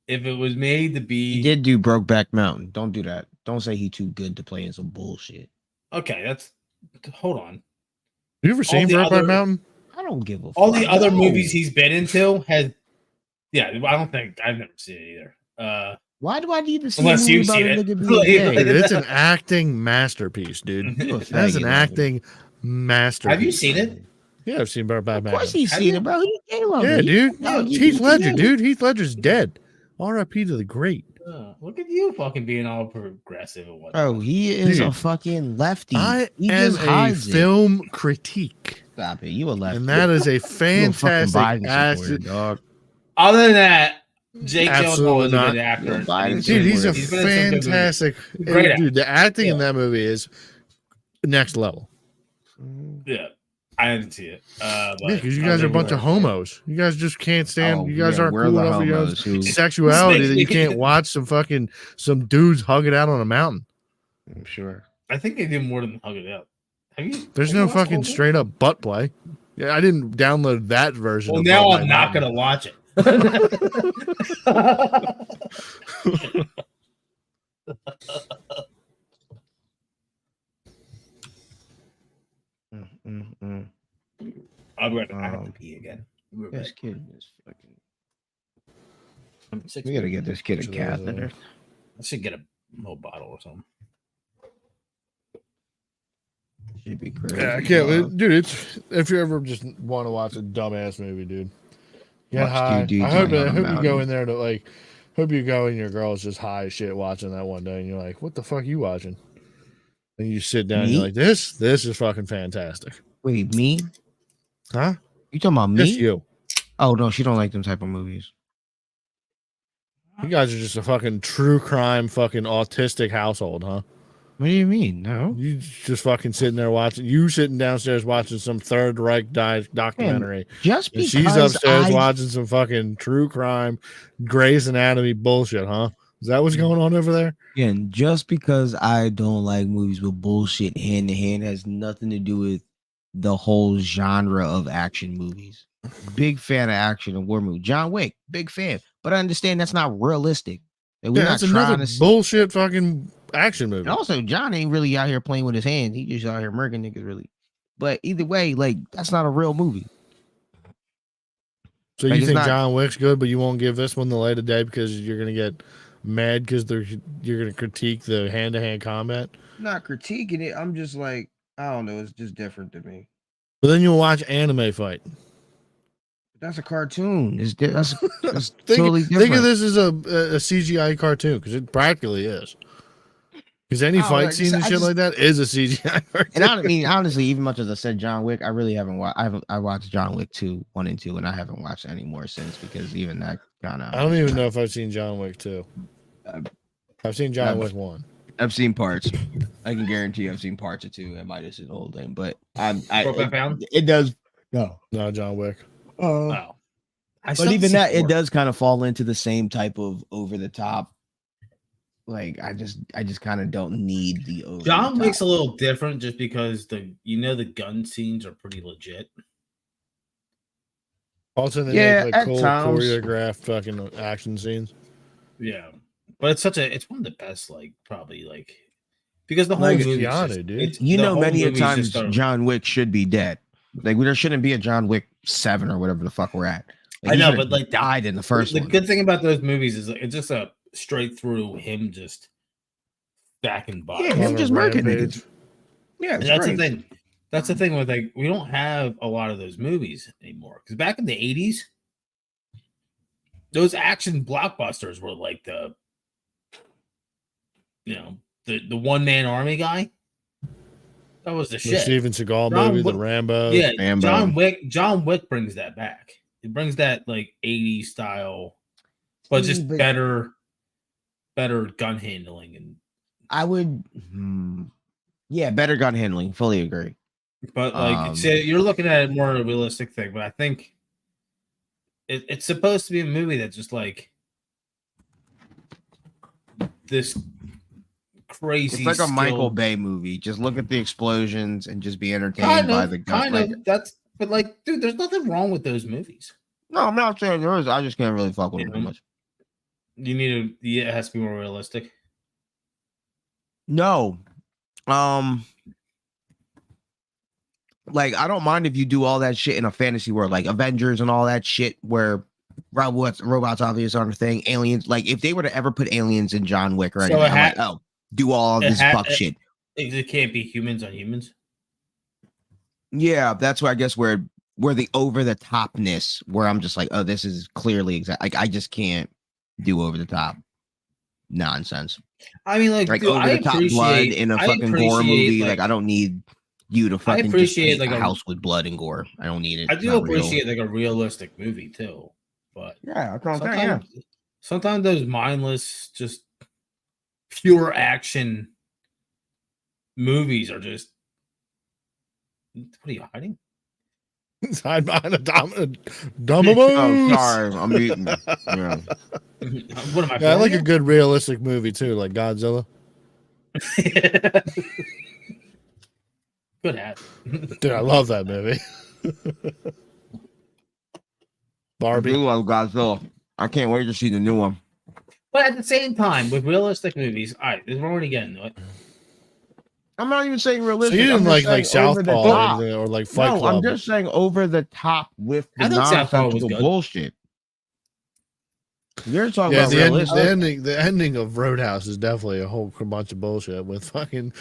if it was made to be, he did do Brokeback Mountain. Don't do that. Don't say he too good to play in some bullshit. Okay, hold on. You ever seen Brokeback Mountain? I don't give a fuck. All the other movies he's been into has, yeah. I don't think I've never seen it either. Why do I need to see unless you've seen it? Dude, it's an acting masterpiece, dude. That's an acting masterpiece. Have you seen it? Yeah, I've seen Brokeback Mountain. Of course he's seen it, bro. Yeah, dude. Heath Ledger, dude. Heath Ledger's dead. R.I.P. to the great. Look at you fucking being all progressive and whatnot. Bro, he is a fucking lefty. He am a film critique. Stop it. You a lefty. And that is a fantastic dog. Other than that, Jake Gyllenhaal is a good actor. Dude, he's a fantastic great actor. Dude, the acting in that movie is next level. Yeah. I didn't see it. Because you guys are a bunch of homos. You guys just can't stand. You guys aren't cool enough for your sexuality that you can't watch some dudes hug it out on a mountain. I'm sure. I think they did more than hug it out. There's no fucking straight up butt play. Yeah, I didn't download that version. Well, now I'm not gonna watch it. I have to pee again. This kid is fucking. We gotta get this kid a catheter. I should get a more bottle or something. Should be crazy. Yeah, I can't, dude. It's if you ever just want to watch a dumbass movie, dude. Get high. I hope you go in there to like. Hope you go and your girl's just high as shit watching that one day, and you're like, "What the fuck are you watching?" And you sit down, and you're like, "This is fucking fantastic." Wait, me? Huh? You talking about me? Just you. Oh no, she don't like them type of movies. You guys are just a fucking true crime, fucking autistic household, huh? What do you mean? No, you just fucking sitting there watching. You sitting downstairs watching some Third Reich documentary. Man, just because she's upstairs watching some fucking true crime, Grey's Anatomy bullshit, huh? Is that what's going on over there? Again, just because I don't like movies with bullshit hand to hand has nothing to do with the whole genre of action movies. Big fan of action and war movies. John Wick, big fan, but I understand that's not realistic. We're not another bullshit fucking action movie. And also, John ain't really out here playing with his hands. He just out here murking niggas, really. But either way, like, that's not a real movie. So you think John Wick's good, but you won't give this one the light of day because you're gonna get mad because you're gonna critique the hand-to-hand combat? Not critiquing it. I'm just like, I don't know. It's just different to me. But then you'll watch anime fight. That's a cartoon. That's totally different. Think of this as a CGI cartoon because it practically is. Because any fight scene and shit like that is a CGI cartoon. And I mean, honestly, even much as I said John Wick, I really haven't watched. I watched John Wick 1 and 2, and I haven't watched any more since because even that kind of. I don't even know if I've seen John Wick 2. I've seen John Wick 1. I've seen parts. I can guarantee I've seen parts of 2. It might have seen the whole thing, but it does. No, John Wick. Wow. But even that, it does kind of fall into the same type of over the top Like I just kind of don't need the over. John Wick's a little different just because the gun scenes are pretty legit. Also, they make like cool choreographed fucking action scenes. Yeah, but it's one of the best, like probably like because the whole Like movie, Keanu, dude. Many a times John Wick should be dead. Like there shouldn't be a John Wick 7 or whatever the fuck we're at. Like, I know, but like died in the first one. The good thing about those movies is like, it's just a straight through him just stacking bodies. Yeah, him just murking niggas. Yeah, that's the thing. That's the thing with like we don't have a lot of those movies anymore because back in the 80s, those action blockbusters were like the one man army guy. That was the shit. Steven Seagal movie, the Rambo. Yeah, Rambo. John Wick brings that back. It brings that like 80s style, but just better gun handling and. I would, better gun handling. Fully agree. But like, you're looking at it more of a realistic thing. But I think it's supposed to be a movie that's just like this crazy. It's like a Michael Bay movie. Just look at the explosions and just be entertained by the gun. But like, dude, there's nothing wrong with those movies. No, I'm not saying there is. I just can't really fuck with them too much. It has to be more realistic. No. Like I don't mind if you do all that shit in a fantasy world, like Avengers and all that shit where robots obviously aren't a thing. Aliens, like if they were to ever put aliens in John Wick or anything, I'm like, do all of this fuck shit. It can't be humans on humans. Yeah, that's where I guess where the over the topness, where I'm just like, oh, this is clearly exact. Like I just can't do over the top nonsense. I mean, like dude, over the top blood in a fucking gore movie. Like I don't need you to fucking appreciate like a house with blood and gore. I don't need it. I do appreciate like a realistic movie too, but yeah, sometimes those mindless, just pure action movies are just. What are you hiding? Hide behind a dominant. Oh, sorry, I'm eating. Yeah. What am I? Yeah, I like a good realistic movie too, like Godzilla. Good hat. Dude, I love that movie. Barbie. I love Godzilla. I can't wait to see the new one. But at the same time, with realistic movies, all right, we're already getting to it. I'm not even saying realistic. So you didn't like Southpaw or like Fight Club. I'm just saying over the top with the nonsensical bullshit. You're talking about realistic. The ending of Roadhouse is definitely a whole bunch of bullshit with fucking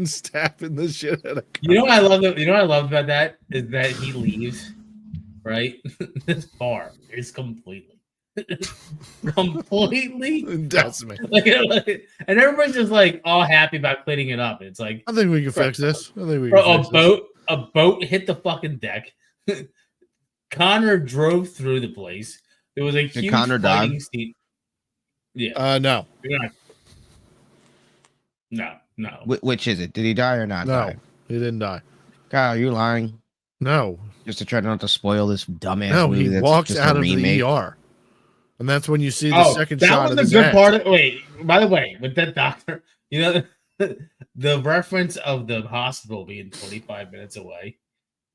stabbing the shit out of. You know what I love? You know what I love about that is that he leaves, right? This bar is completely decimated. And everybody's just like all happy about cleaning it up. It's like I think we can fix this. I think we can fix this. A boat hit the fucking deck. Connor drove through the place. There was a huge fighting scene. Yeah. No. No. Which is it? Did he die or not? No, he didn't die. Kyle, are you lying? No. Just to try not to spoil this dumbass movie. No, he walks out of the ER. And that's when you see the second shot of the good part of wait, by the way, with that doctor, you know, the reference of the hospital being 25 minutes away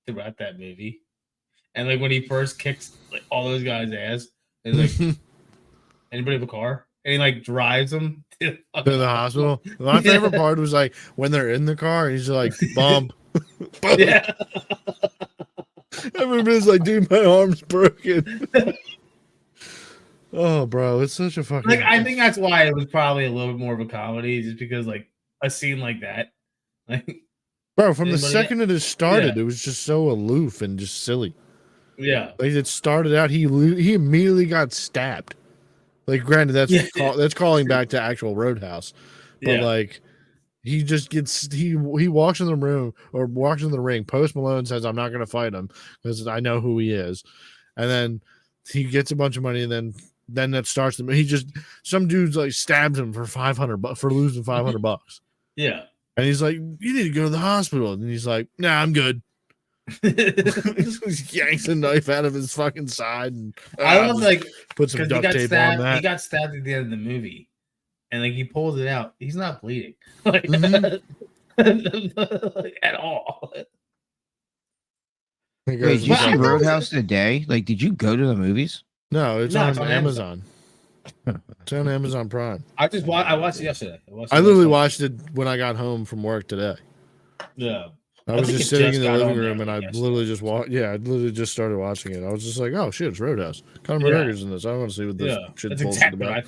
throughout that movie. And like when he first kicks like all those guys' ass, it's like anybody have a car? And he like drives them to the hospital. My favorite part was like when they're in the car and he's like bump. Bump. Yeah. Everybody's like, dude, my arm's broken. Oh, bro, it's such a fucking. Like, I think that's why it was probably a little bit more of a comedy, just because like a scene like that, like, bro, from the second it started, it was just so aloof and just silly. Yeah, like it started out, he immediately got stabbed. Like, granted, that's calling back to actual Roadhouse, but like, he just gets he walks in the room or walks in the ring. Post Malone says, "I'm not going to fight him because I know who he is," and then he gets a bunch of money, and then that starts them. He just some dudes like stabs him for $500 for losing $500. Yeah, and he's like, "You need to go to the hospital," and he's like, "Nah, I'm good." He yanks a knife out of his fucking side, and I was like, put some duct tape on that. He got stabbed at the end of the movie, and like he pulls it out. He's not bleeding like, like, at all. Wait, did you see Roadhouse today? Like, did you go to the movies? No, it's on Amazon. It's on Amazon Prime. I watched it yesterday. I literally watched it when I got home from work today. Yeah. I was just sitting in the living room and I literally just watched. Yeah, I literally just started watching it. I was just like, "Oh shit, it's Roadhouse." Conor McGregor's in this. I want to see what this shit pulls about.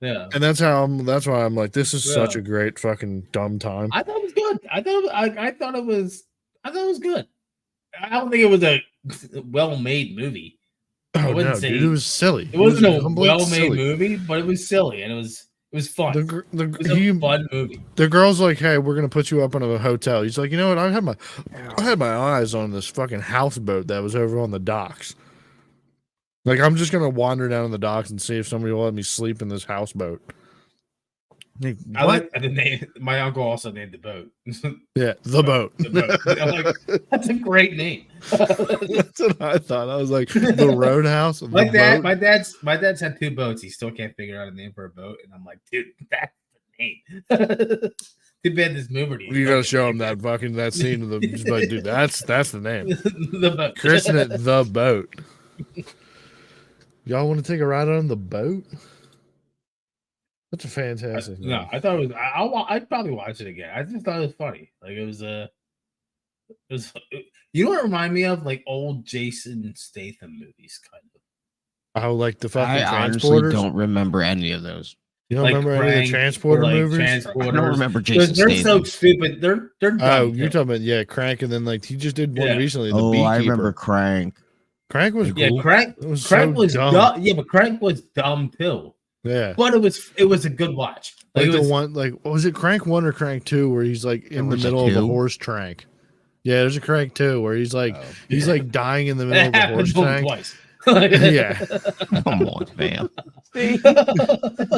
Yeah, and that's why I'm like, this is such a great fucking dumb time. I thought it was good. I thought it was good. I don't think it was a well-made movie. Oh no, dude, it was silly. It wasn't a well-made movie, but it was silly and it was fun. It was a fun movie. The girl's like, "Hey, we're gonna put you up in a hotel." He's like, "You know what? I had my eyes on this fucking houseboat that was over on the docks. Like, I'm just gonna wander down on the docks and see if somebody will let me sleep in this houseboat." Like, I like the name. My uncle also named the boat. Yeah, the boat. The boat. I'm like, that's a great name. That's what I thought. I was like, the Roadhouse. My dad's had 2 boats. He still can't figure out a name for a boat, and I'm like, dude, that's the name. Too bad this movie. You gotta show him that scene of the boat, dude. That's the name. The boat. Christen it the boat. Y'all want to take a ride on the boat? That's a fantastic. No, I thought it was. I'd probably watch it again. I just thought it was funny. Like it was you know what it reminded me of? Like old Jason Statham movies, kind of. Oh, like the fucking I honestly Transporters? don't remember any of those. You don't Like remember any of the Transporter movies? I don't remember Jason They're Statham. so stupid. They're dumb. Oh, you're talking about Crank, and then like he just did one recently. The Beekeeper. I remember Crank. Crank was cool. Crank was dumb. Yeah, but Crank was dumb too. Yeah, but it was a good watch. Like the one, like was it Crank 1 or Crank 2 where he's like in the middle of a horse trank? Yeah, there's a Crank 2 where he's like like dying in the middle of a horse trank. Twice. Yeah, come on, fam.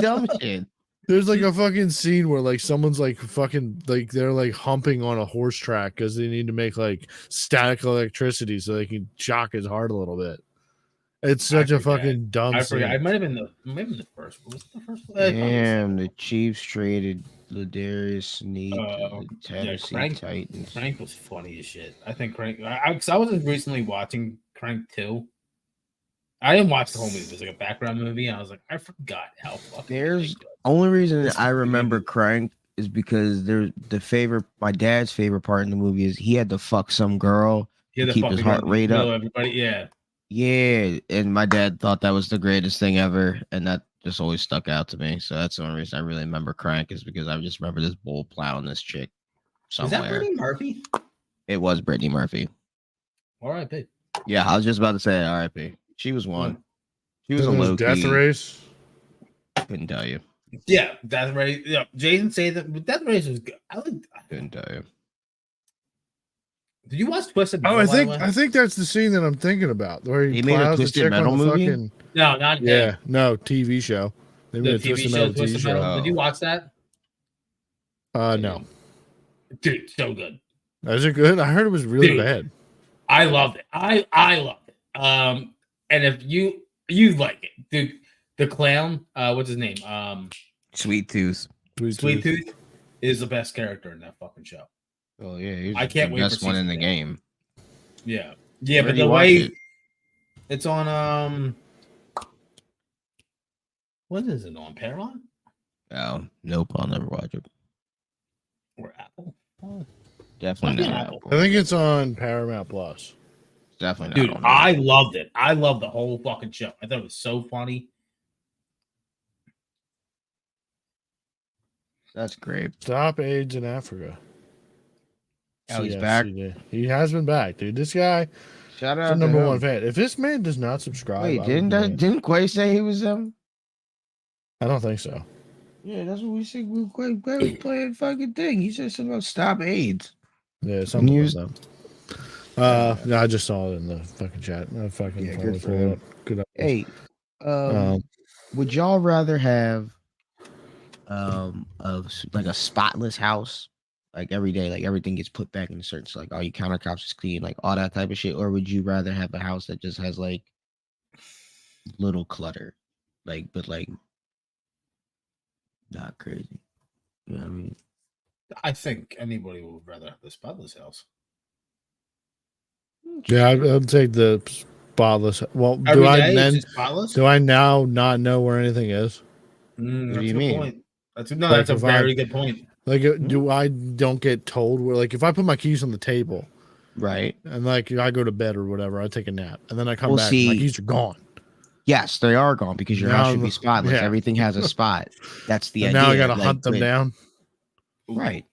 Dumb shit. There's like a fucking scene where like someone's like fucking like they're like humping on a horse track because they need to make like static electricity so they can shock his heart a little bit. It's such a fucking dumb scene. I might have been the first. What was the first one? Damn, the Chiefs traded Ladarius Sneed to the Tennessee Titans. Crank was funny as shit. I think Crank. I was recently watching Crank 2. I didn't watch the whole movie. It was like a background movie. I was like, I forgot how fucking. There's only reason I remember Crank is because my dad's favorite part in the movie is he had to fuck some girl to keep his heart rate up. Everybody, yeah. Yeah, and my dad thought that was the greatest thing ever, and that just always stuck out to me. So that's the only reason I really remember Crank is because I just remember this bull plowing this chick somewhere. Is that Brittany Murphy? It was Brittany Murphy. R.I.P. Yeah, I was just about to say R.I.P. She was one. She was a low Death Race. Couldn't tell you. Yeah, Death Race. Yeah, Jason Statham. Death Race was good. Couldn't tell you. Did you watch Twisted Metal? Oh, I think that's the scene that I'm thinking about, where he made a Twisted Metal movie. No, not yeah, no TV show. They made a Twisted Metal TV show. Oh. Did you watch that? No. Dude, so good. Is it good? I heard it was really bad. I loved it. I loved it. And if you like it, dude, the clown, what's his name? Sweet Tooth. Sweet Tooth is the best character in that fucking show. Oh yeah, I can't wait for best one in the game. Yeah, Where but do you the watch way it? it's on what is it on Paramount? Oh nope, I'll never watch it. Or Apple? Oh. Definitely not Apple. I think it's on Paramount Plus. Definitely not. Dude, I loved it. I loved the whole fucking show. I thought it was so funny. That's great. Stop AIDS in Africa. Oh, he's back. He has been back, dude. This guy, shout is out the to number him. one fan. If this man does not subscribe, Wait, didn't Quay say he was I don't think so. Yeah, that's what we said. We was playing fucking thing. He said something about stop AIDS. Yeah, something like that. No, I just saw it in the fucking chat. Good for him. Good. Hey, would y'all rather have like a spotless house, like every day, like everything gets put back in a certain, so like all your countertops is clean, like all that type of shit, or would you rather have a house that just has like little clutter, like but like not crazy. You know what I mean? I think anybody would rather have the spotless house. Yeah, I'd take the spotless. Well, Every do I day, then? it's just spotless? Do I now not know where anything is? What That's do a you good mean? point. That's a Like, if very good point. Like, do I don't get told where? Like, if I put my keys on the table, Right. and like I go to bed or whatever, I take a nap, and then I come Well, back, and my see- keys are gone. Yes, they are gone because your house should be spotless. Yeah. Everything has a spot. That's the And idea. now I gotta like, hunt them when- down. Right.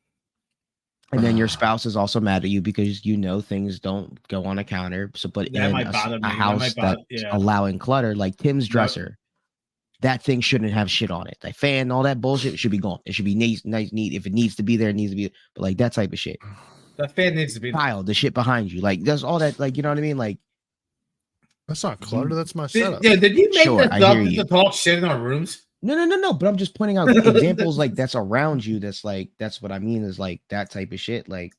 And then your spouse is also mad at you because you know things don't go on a counter. So, but That in might bother a me. That house might that's bother- yeah. allowing clutter, like Tim's dresser, that thing shouldn't have shit on it. Like fan, all that bullshit should be gone. It should be nice, neat. If it needs to be there, it needs to be. But like that type of shit. That fan needs to be. Kyle, the shit behind you, like there's all that. Like you know what I mean? Like That's not clutter. That's my setup. Did you make Sure, the I hear thought you. to talk shit in our rooms? no. But I'm just pointing out examples like that's around you. That's like that's what I mean is like that type of shit. Like,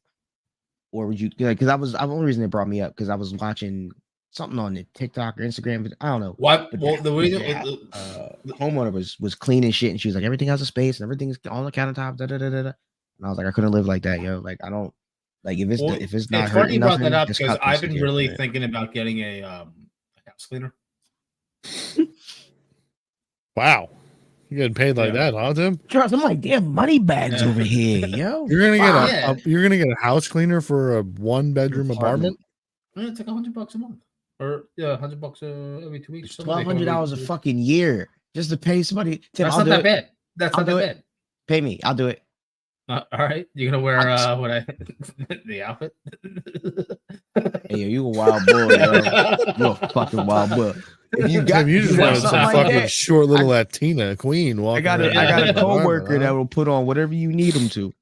or would you? Because the only reason it brought me up because I was watching something on the TikTok or Instagram. But I don't know. What? But Well, the reason. the homeowner was cleaning shit, and she was like, everything has a space, and everything's on the countertop. Da, da, da, da, da. And I was like, I couldn't live like that, yo. Like I don't like if it's Well, if it's not it's funny hurting you brought nothing. that up just because cut I've this been again, really right? thinking about getting a house cleaner. Wow, you getting paid like Yeah. that, huh, Tim? Charles, I'm like, damn money bags Yeah. over here, yo. You're gonna get Wow. you're gonna get a house cleaner for a 1-bedroom apartment. It's like $100 a month, or yeah, $100 every 2 weeks. $1,200 a fucking year just to pay somebody. Tim, That's I'll not do that it. bad. That's I'll not that do it. bad. Pay me. I'll do it. All right, you're gonna wear what I the outfit. Hey, yo, you a wild boy, yo. You a fucking wild boy. If you got, Tim, you just got wanted some something like fucking that, short little Latina queen walking. I got around a the coworker apartment, that huh? will put on whatever you need him to,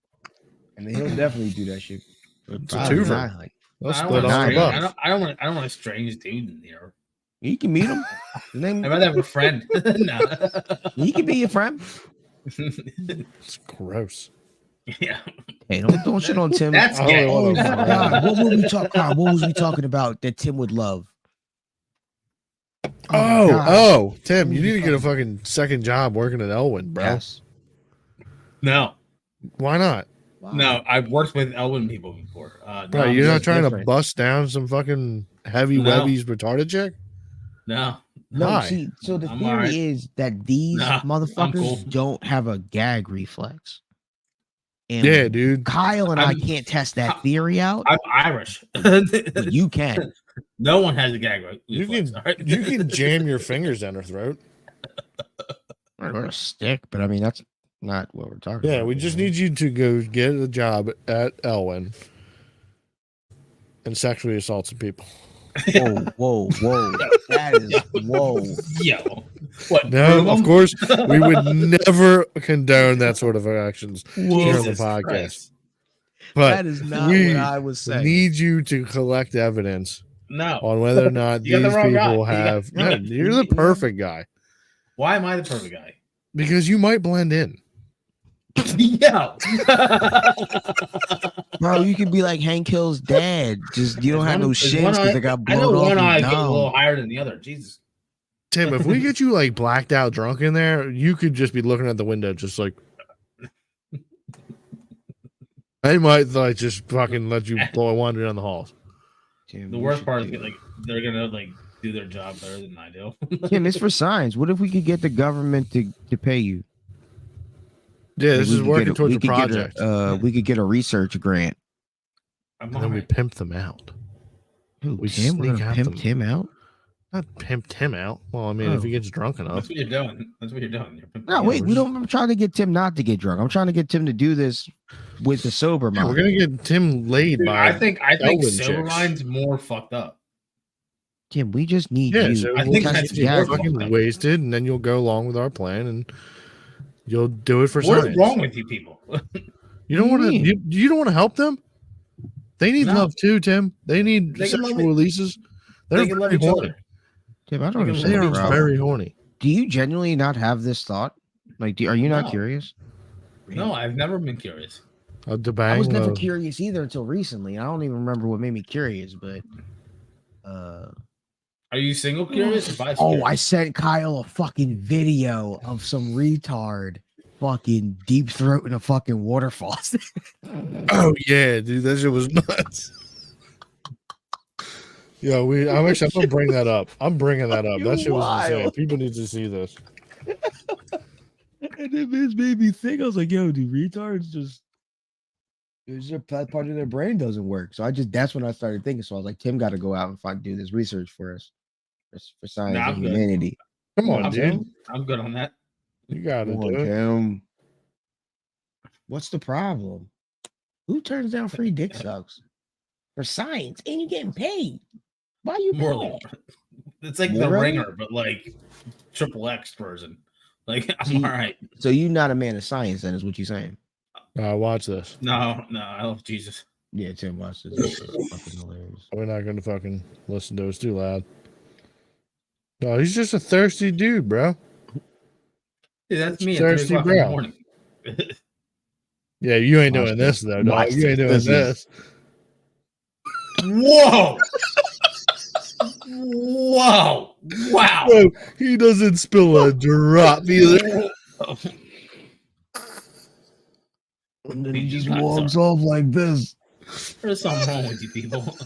and he'll definitely do that shit. It's a twofer. Like, They'll I don't split want all a the strange- bucks. I don't want a strange dude in here. you can meet him. His name, I'd rather have a friend. No. he can be your friend. It's gross. Yeah. Hey, don't shit on Tim. That's I gay. don't Oh wanna- my God, what were we talking about? What was we talking about that Tim would love? my God. Oh, Tim, you need to get a fucking second job working at Elwyn, bro. Yes. No, Why not? Wow. no, I've worked with Elwyn people before. Bro, No, you're not that's trying different. to bust down some fucking heavy No. webbies retarded chick? no. No, Why? see, so the I'm theory alright. is that these Nah, I'm motherfuckers cool. don't have a gag reflex. And Yeah, dude. Kyle and I I'm- can't test that theory out, I'm Irish. but you can. No one has a gag reflex. You can all right? you can jam your fingers down her throat. Or a stick, but I mean that's not what we're talking Yeah, about. we just need you to go get a job at Elwyn and sexually assault some people. Whoa. That is whoa. Yo. What? No, groom of them? course, we would never condone that sort of actions here on the Jesus podcast. Christ. But That is not we what I was saying. need you to collect evidence No. on whether or not You got these the wrong guy. people You got- have. No, you're the perfect guy Why am I the perfect guy? because you might blend in. Yo. Bro, you could be like Hank Hill's dad. Just you don't have no shins because they got I know blown off. one eye your goes a little dome. higher than the other. Jesus. Tim, if we get you like blacked out drunk in there, you could just be looking at the window, just like. They might like just fucking let you wander down the halls. Tim, The we worst should part is do like they're gonna like do their job better than I do. Tim, it's for science. What if we could get the government to pay you? Yeah, Like, this we is could working get towards a we could get project. we could get a research grant. I'm And then we alright. pimp them out. Who, We Tim? We're sneak gonna out pimp them. Tim out? Not pimped him out. Well, I mean, if he gets drunk enough. That's what you're doing. That's what you're doing. You're pimping No, me wait. out. We don't. I'm trying to get Tim not to get drunk. I'm trying to get Tim to do this with the sober Yeah, mind. we're gonna get Tim laid Dude, by. I think Elwyn sober chicks. mind's more fucked up. Tim, we just need Yeah, you. so I we'll think just that's get you more fucking fucked up. wasted, and then you'll go along with our plan, and you'll do it for What's science. wrong with you people? You don't want to. mean? You don't want to help them. They need No. love too, Tim. They need They can love sexual releases. They're They can love very each horny. other. Tim, I don't They can They understand. love are the each problem. very horny. Do you genuinely not have this thought? Like, are you not No. curious? No, I've never been curious. The I bang was never of- curious either until recently. I don't even remember what made me curious, but Are you single curious or bisexual? oh, I sent Kyle a fucking video of some retard fucking deep throat in a fucking water faucet. Oh yeah, dude, that shit was nuts. Yo, I'm gonna bring that up. I'm bringing that up. That shit was insane. Wild. People need to see this. And it made me think. I was like, yo, do retards just part of their brain doesn't work? So that's when I started thinking. So I was like, Tim got to go out and do this research for us for science Nah, and I'm good. humanity. Come on, I'm dude. good. I'm good on that. You gotta Come do on, it. Tim. What's the problem? Who turns down free dick sucks for science? And you getting paid? Why you More doing like it? it's like More the of it? ringer, but like triple X version. Like I'm See, all right. So you're not a man of science, then, is what you're saying? Watch this. No, I love Jesus. Yeah, Tim, watch this. This is fucking hilarious. We're not gonna fucking listen to it. It's too loud. No, he's just a thirsty dude, bro. Dude, that's me at Thirsty 3 o'clock in the bro. morning. Yeah, you ain't Watch doing this. this though, dog. Watch You ain't doing this. this. Whoa! Whoa! Wow! Bro, he doesn't spill a drop either. And then he he just just walks off like this. There's something wrong with you people.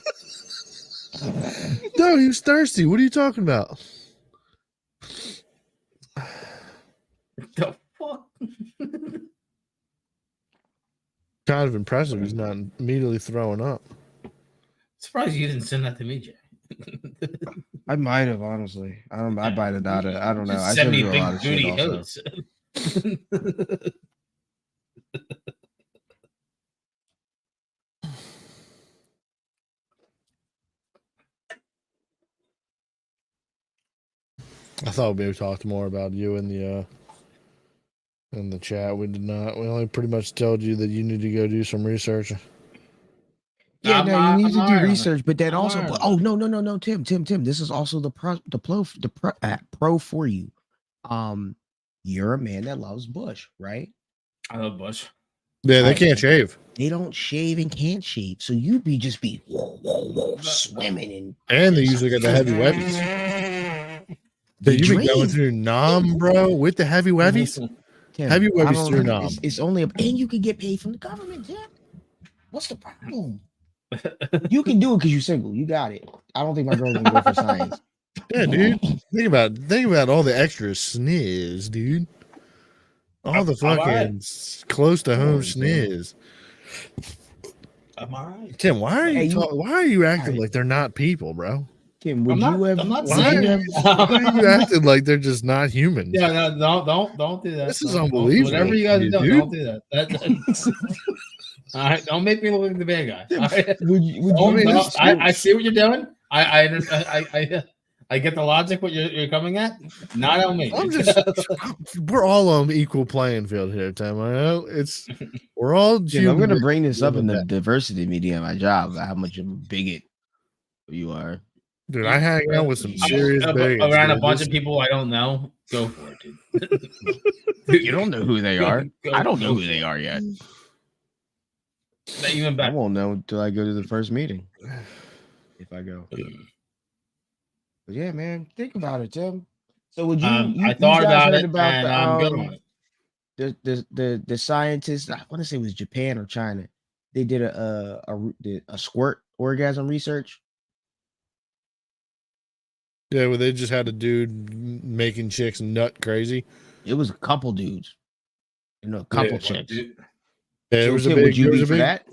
No, he was thirsty. What are you talking about? The fuck? Kind of impressive. He's not immediately throwing up. Surprised you didn't send that to me, Jay. I might have, honestly. I might have not. I don't know. Just I send send me you a lot big of shit booty also. hose. I thought we would talk more about you in the chat. We did not. We only pretty much told you that you need to go do some research. Yeah, I'm no, not- you need I'm to do iron. research, but then I'm also, iron. oh no, Tim, this is also the pro for you. You're a man that loves Bush, right? I love Bush. Yeah, they Right. can't shave. They don't shave and can't shave, so you just be swimming And they usually got the heavy webbies. The Dude, you be going dream. through Nom, bro, with the heavy webbies? Tim, Heavy I webbies don't- through Nom. It's only and you can get paid from the government, Tim. What's the problem? You can do it because you're single. You got it. I don't think my girl can go for science. Yeah, dude. Think about all the extra sniz, dude. All the I'm all fucking close to home on, sniz. I'm all right. Tim, why are Hey, why are you acting Alright. like they're not people, bro? Kim, would I'm not- you have? I'm not would Why, saying you that. have- why are you acting like they're just not humans? Yeah, no, don't do that. This is Don't- unbelievable, Whatever you guys do, dude. don't do that. All right, don't make me look like the bad guy. All right? Would you Don't- mean, no, this is I see what you're doing. I get the logic what you're coming at. Not on me. We're all on equal playing field here, Tim. I know we're all. Jim, I'm human going to bring this up in the that. diversity meeting at my job about how much of a bigot you are. Dude, I hang out with some I'm serious bigots. around a dude. bunch This- of people I don't know. Go for it, dude. You don't know who they are. Go- I don't know go who they are yet. Not even I back. won't know until I go to the first meeting. If I go. But yeah, man, think about it, Tim. So would you? I thought guys about heard it, and I'm good on it. the scientists? I want to say it was Japan or China. They did a squirt orgasm research. Yeah, well, they just had a dude making chicks nut crazy. It was a couple dudes, a couple Yeah, chicks. dude. Yeah, it So, was a Tim, big. would you It was be a for big. that?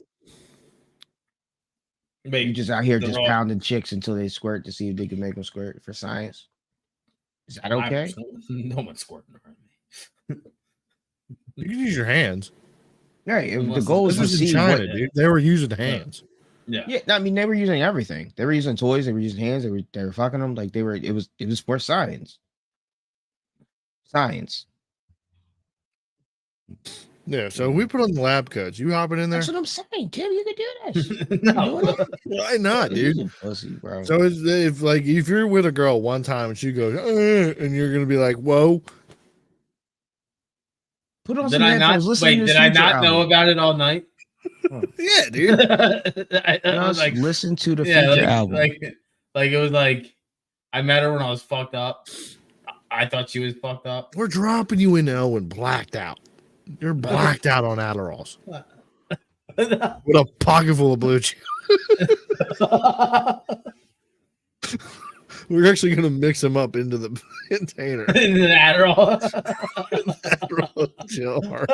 Wait, You just out here they're just all- pounding chicks until they squirt to see if they can make them squirt for science. Is that okay? No one's squirting around me. You can use your hands. Right. The Unless goal is This to was in see China, what. dude. They were using hands. Yeah. Yeah, I mean, they were using everything. They were using toys. They were using hands. They were fucking them. Like they were. It was for science. Science. Yeah. So we put on the lab coats. You hopping in there? That's what I'm saying, Tim. You can do this. No. Why not, dude? You're a pussy, bro. So if you're with a girl one time and she goes, and you're gonna be like, whoa, Put on Did some I not? headphones. Listen Wait, to this did I Future not know album. about it all night? yeah, dude. I was Just like, listen to the yeah, Future like, album. like it was like I met her when I was fucked up. I thought she was fucked up. We're dropping you in L and blacked out. You're blacked out on Adderalls. With a pocket full of blue chew. We're actually going to mix them up into the container. Into the Adderall. Adderall jar.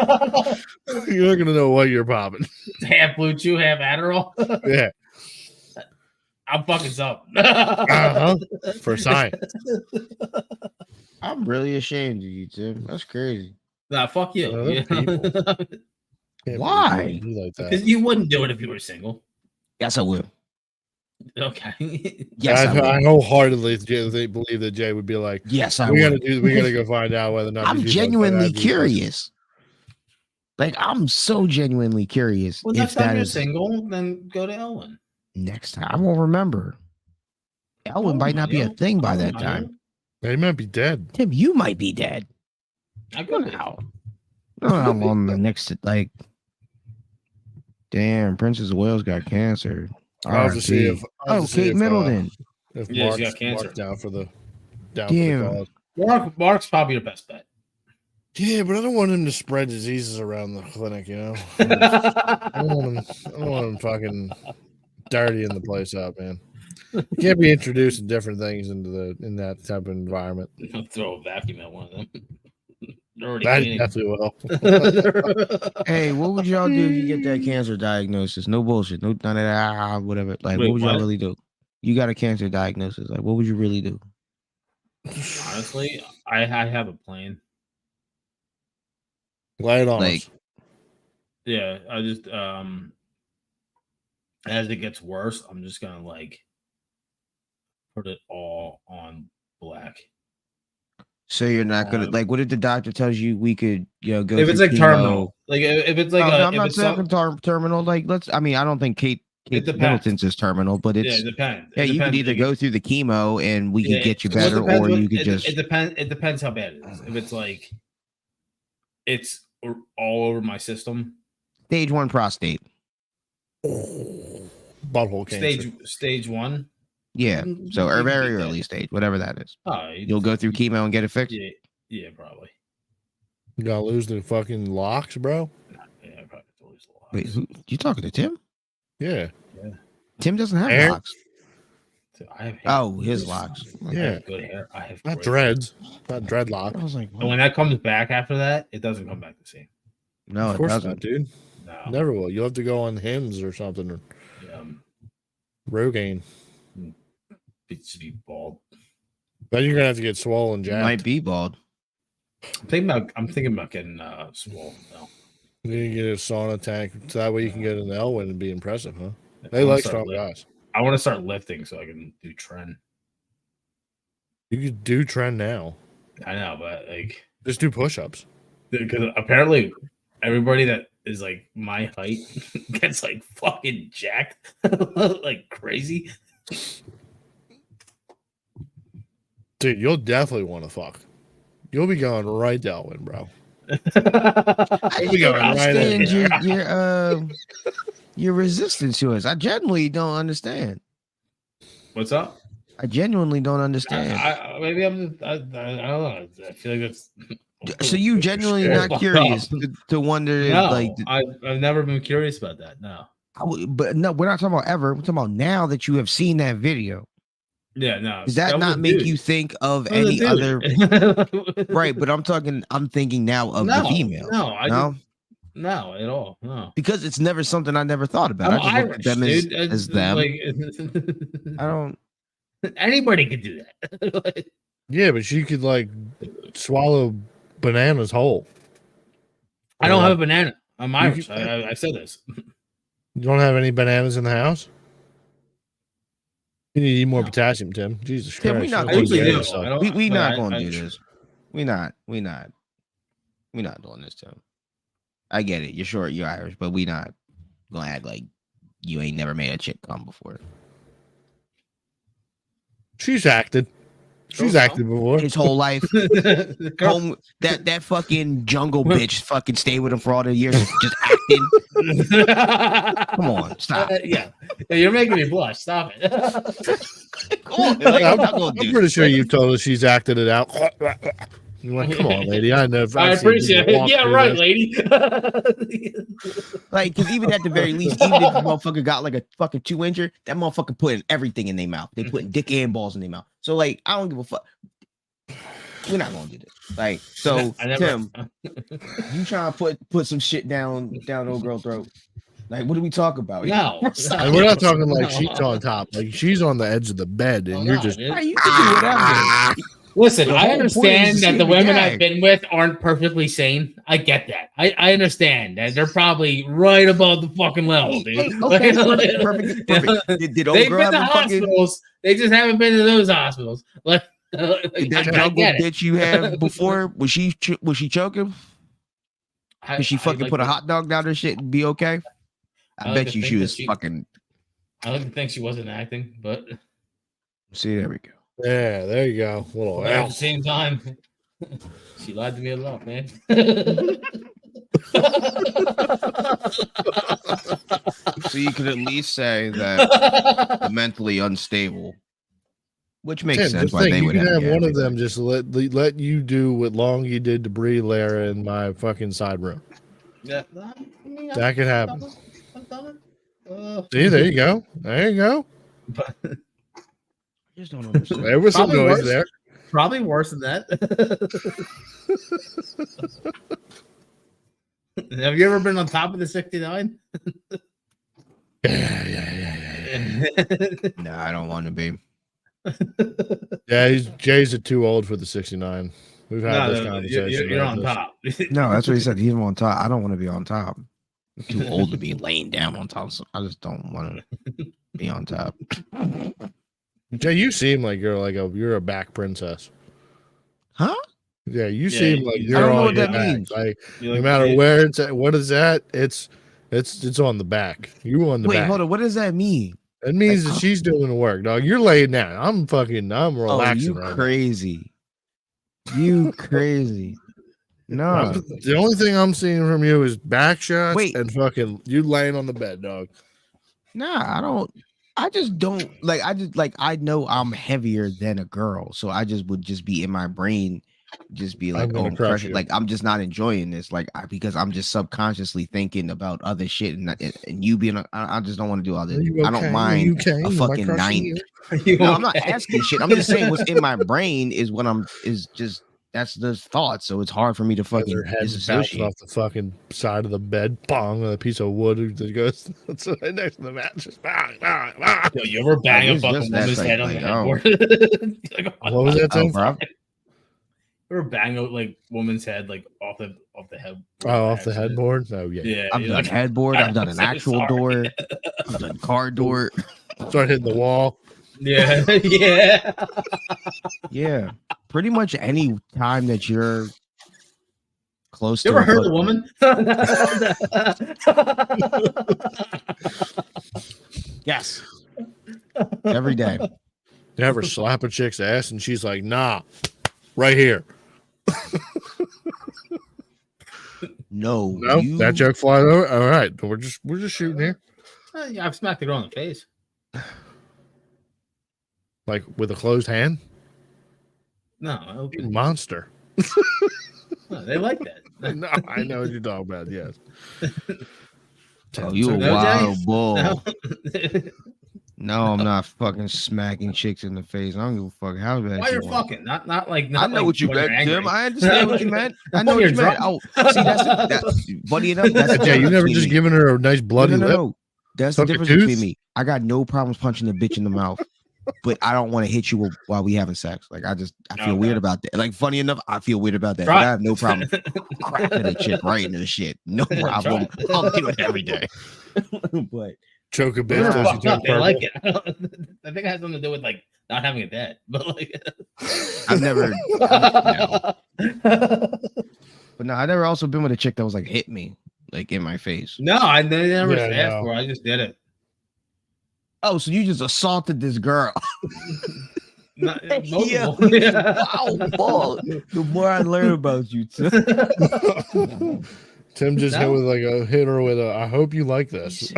You're not going to know what you're popping. Half blue chew, half Adderall. Yeah. I'm fucking something. For science. I'm really ashamed of you, Tim. That's crazy. Nah, fuck you. Why? Because you wouldn't do it if you were single. Yes, I will. Okay. Yes, I wholeheartedly believe that Jay would be like, yes, I we will. gotta go find out whether or not I'm genuinely curious. Like, I'm so genuinely curious. Well, next time you're single, then go to Elwyn. Next time, I won't remember. Elwyn might not be a thing by that time. He might be dead. Tim, you might be dead. I go now. I don't know how long the next, like, damn, Princess of Wales got cancer. I'll have to see if Kate Middleton. If Yeah, Mark's, she got cancer. Mark's down for the Damn. cause. Mark's probably your best bet. Yeah, but I don't want him to spread diseases around the clinic, you know? I don't want him fucking dirtying the place up, man. You can't be introducing different things in that type of environment. I'll throw a vacuum at one of them. That's well. Hey, what would y'all do if you get that cancer diagnosis? No bullshit. No, none of that, whatever. Like, Wait, what would y'all what? really do? You got a cancer diagnosis. Like, what would you really do? Honestly, I have a plan. Lay it on Like, us. Yeah, I just as it gets worse, I'm just gonna like put it all on black. so you're not gonna like. What if the doctor tells you we could, go? If it's through like chemo? terminal, like if it's like I'm if not it's saying terminal. Like, I mean, I don't think Kate depends. Middleton's is terminal, but it's yeah, it depends. yeah. It you could depends. either go through the chemo and we Yeah, could get you well, it better, depends or what- you could it, just. It depends. It depends how bad it is. If it's like it's all over my system. Stage 1 prostate. Butthole cancer. Stage 1. Yeah. So, You or can very get that. early stage, whatever that is. Oh, You'll go through chemo and get it fixed. Yeah, probably. You gotta lose the fucking locks, bro. Yeah, probably lose a lot. Wait, you talking to Tim? Yeah. Tim doesn't have Hair? locks. So I have Oh, his locks. I Yeah. have good hair. I have Not great dreads. Not I dreadlock. was like, And when that comes back after that, it doesn't come back the same. no, Of it course doesn't. not, dude. No. Never will. You'll have to go on Hims or something. Or Rogaine. It's be bald. Then you're gonna have to get swollen, You Jack. might be bald. I'm thinking about getting swole now. You need to get a sauna tank so that way you can get an Elwyn and be impressive, huh? They I wanna like start strong lift- guys. I want to start lifting so I can do trend. You could do trend now. I know, but like Just do push-ups. because apparently everybody that is like my height gets like fucking jacked like crazy. Dude, you'll definitely want to fuck. You'll be going right to Elwyn, bro. I We go don't right in understand your resistance to us. I genuinely don't understand. What's up? I genuinely don't understand. Maybe I'm just, I don't know. I feel like it's So you genuinely not Fuck curious up. to wonder if, no. like, I've never been curious about that. No. but no, we're not talking about ever. We're talking about now that you have seen that video. Yeah, no. Does that was not a make dude. you think of That was a any dude. other? Right, but I'm thinking now of the female. No, no, at all. No. Because it's never something I never thought about. I'm I just look at them Irish, dude. as them. Like, I don't. anybody could do that. Yeah, but you could like swallow bananas whole. I don't have a banana. I'm You Irish. could- I said this. You don't have any bananas in the house? You need to eat more potassium, Tim. Jesus Tim, Christ. we not Don't I gonna take usually care of do. yourself. I don't, We but not gonna I- do this. We not doing this, Tim. I get it. You're short. You're Irish, but we not gonna act like you ain't never made a chick come before. She's acted. She's acted before. His whole life, Girl, home that fucking jungle bitch fucking stayed with him for all the years, just acting. Come on, stop. yeah. You're making me blush. Stop it. Come on, like, I'm not gonna I'm do pretty sure you've told us she's acted it out. You're like, come on, lady. I know. I appreciate it. Yeah, right, lady. Like, because even at the very least, even if the motherfucker got like a fucking 2-incher, that motherfucker putting everything in their mouth. They putting dick and balls in their mouth. So, like, I don't give a fuck. We're not gonna do this. Like, so Tim, you trying to put some shit down old girl throat? Like, what do we talk about? No, and we're not talking like she's on top. Like she's on the edge of the bed, and you're just. You can do whatever. Listen, I understand that the women I've been with aren't perfectly sane. I get that. I understand that they're probably right above the fucking level, dude. Hey, okay, perfect. Did old they've girl been to have hospitals. They just haven't been to those hospitals. Like did that jungle bitch you have before? Was she choking? Did she fucking put a hot dog down her shit and be okay? I bet you she was fucking. I like to think she wasn't acting, but see, there we go. Yeah, there you go. But at the same time, she lied to me a lot, man. So you could at least say that mentally unstable, which makes sense. Why they would have one of them just let you do what long you did to Brie Lara in my fucking side room. Yeah, that could happen. See, there you go. There you go. I just don't understand. There was some noise there. Probably worse than that. Have you ever been on top of the 69? Yeah. No, I don't want to be. Yeah, Jay's too old for the 69. We've had this conversation. You're on top. No, that's what he said. He's on top. I don't want to be on top. I'm too old to be laying down on top. So I just don't want to be on top. Jay, you seem like you're a back princess. Huh? Yeah, you seem like you're I don't know on what your that back. means. Like no matter where it's at, what is that? It's on the back. You on the back. Wait, hold on. What does that mean? It means that she's doing the work, dog. You're laying down. I'm relaxing. You crazy. You crazy. No. The only thing I'm seeing from you is back shots and fucking you laying on the bed, dog. Nah, I don't. I just don't like. I know I'm heavier than a girl, so I just would just be in my brain, just be like, oh, pressure. Like I'm just not enjoying this, like because I'm just subconsciously thinking about other shit, and you being. I just don't want to do all this. I don't mind a fucking 9. No, I'm not asking shit. I'm just saying what's in my brain is what is just. That's the thought, so it's hard for me to fucking disassociate. Off the fucking side of the bed, bong, with a piece of wood that goes right next to the mattress. Bang, bang, bang. Yo, you ever bang a fucking woman's head on the headboard? What was that, Tim? You ever bang a woman's head off the head? Oh, off the headboard? Oh yeah. Yeah. I've done headboard. I've done an actual door. I've done car door. Start hitting the wall. Yeah, yeah, yeah. Pretty much any time that you're close to. You ever hurt a woman? Yes. Every day. You ever slap a chick's ass and she's like, "Nah, right here." No, that joke flies over. All right, we're just shooting here. Yeah, I've smacked the girl in the face. Like with a closed hand? No, monster. No, they like that. No, I know what you're talking about. Yes. Oh, you a wild bull. No, I'm not fucking smacking chicks in the face. I don't give a fuck how bad. Why you're fucking? Not like. Not I know like what you meant, Tim. I understand what you meant. I know what you meant. Oh, see, that's funny enough. That's yeah, you never just given her a nice bloody lip. No. That's the difference between me. I got no problems punching a bitch in the mouth. But I don't want to hit you while we having sex. Like I feel weird about that. Like funny enough, I feel weird about that. But I have no problem cracking a chick right into the shit. No problem. I'll do it every day. But choke a bitch. They like it. I think it has something to do with not having a dad. But I've never. No. But no, I never also been with a chick that was hit me in my face. No, I never asked for it. I just did it. Oh, so you just assaulted this girl? Wow, ball. The more I learn about you, Tim. Tim just hit her with a. I hope you like this.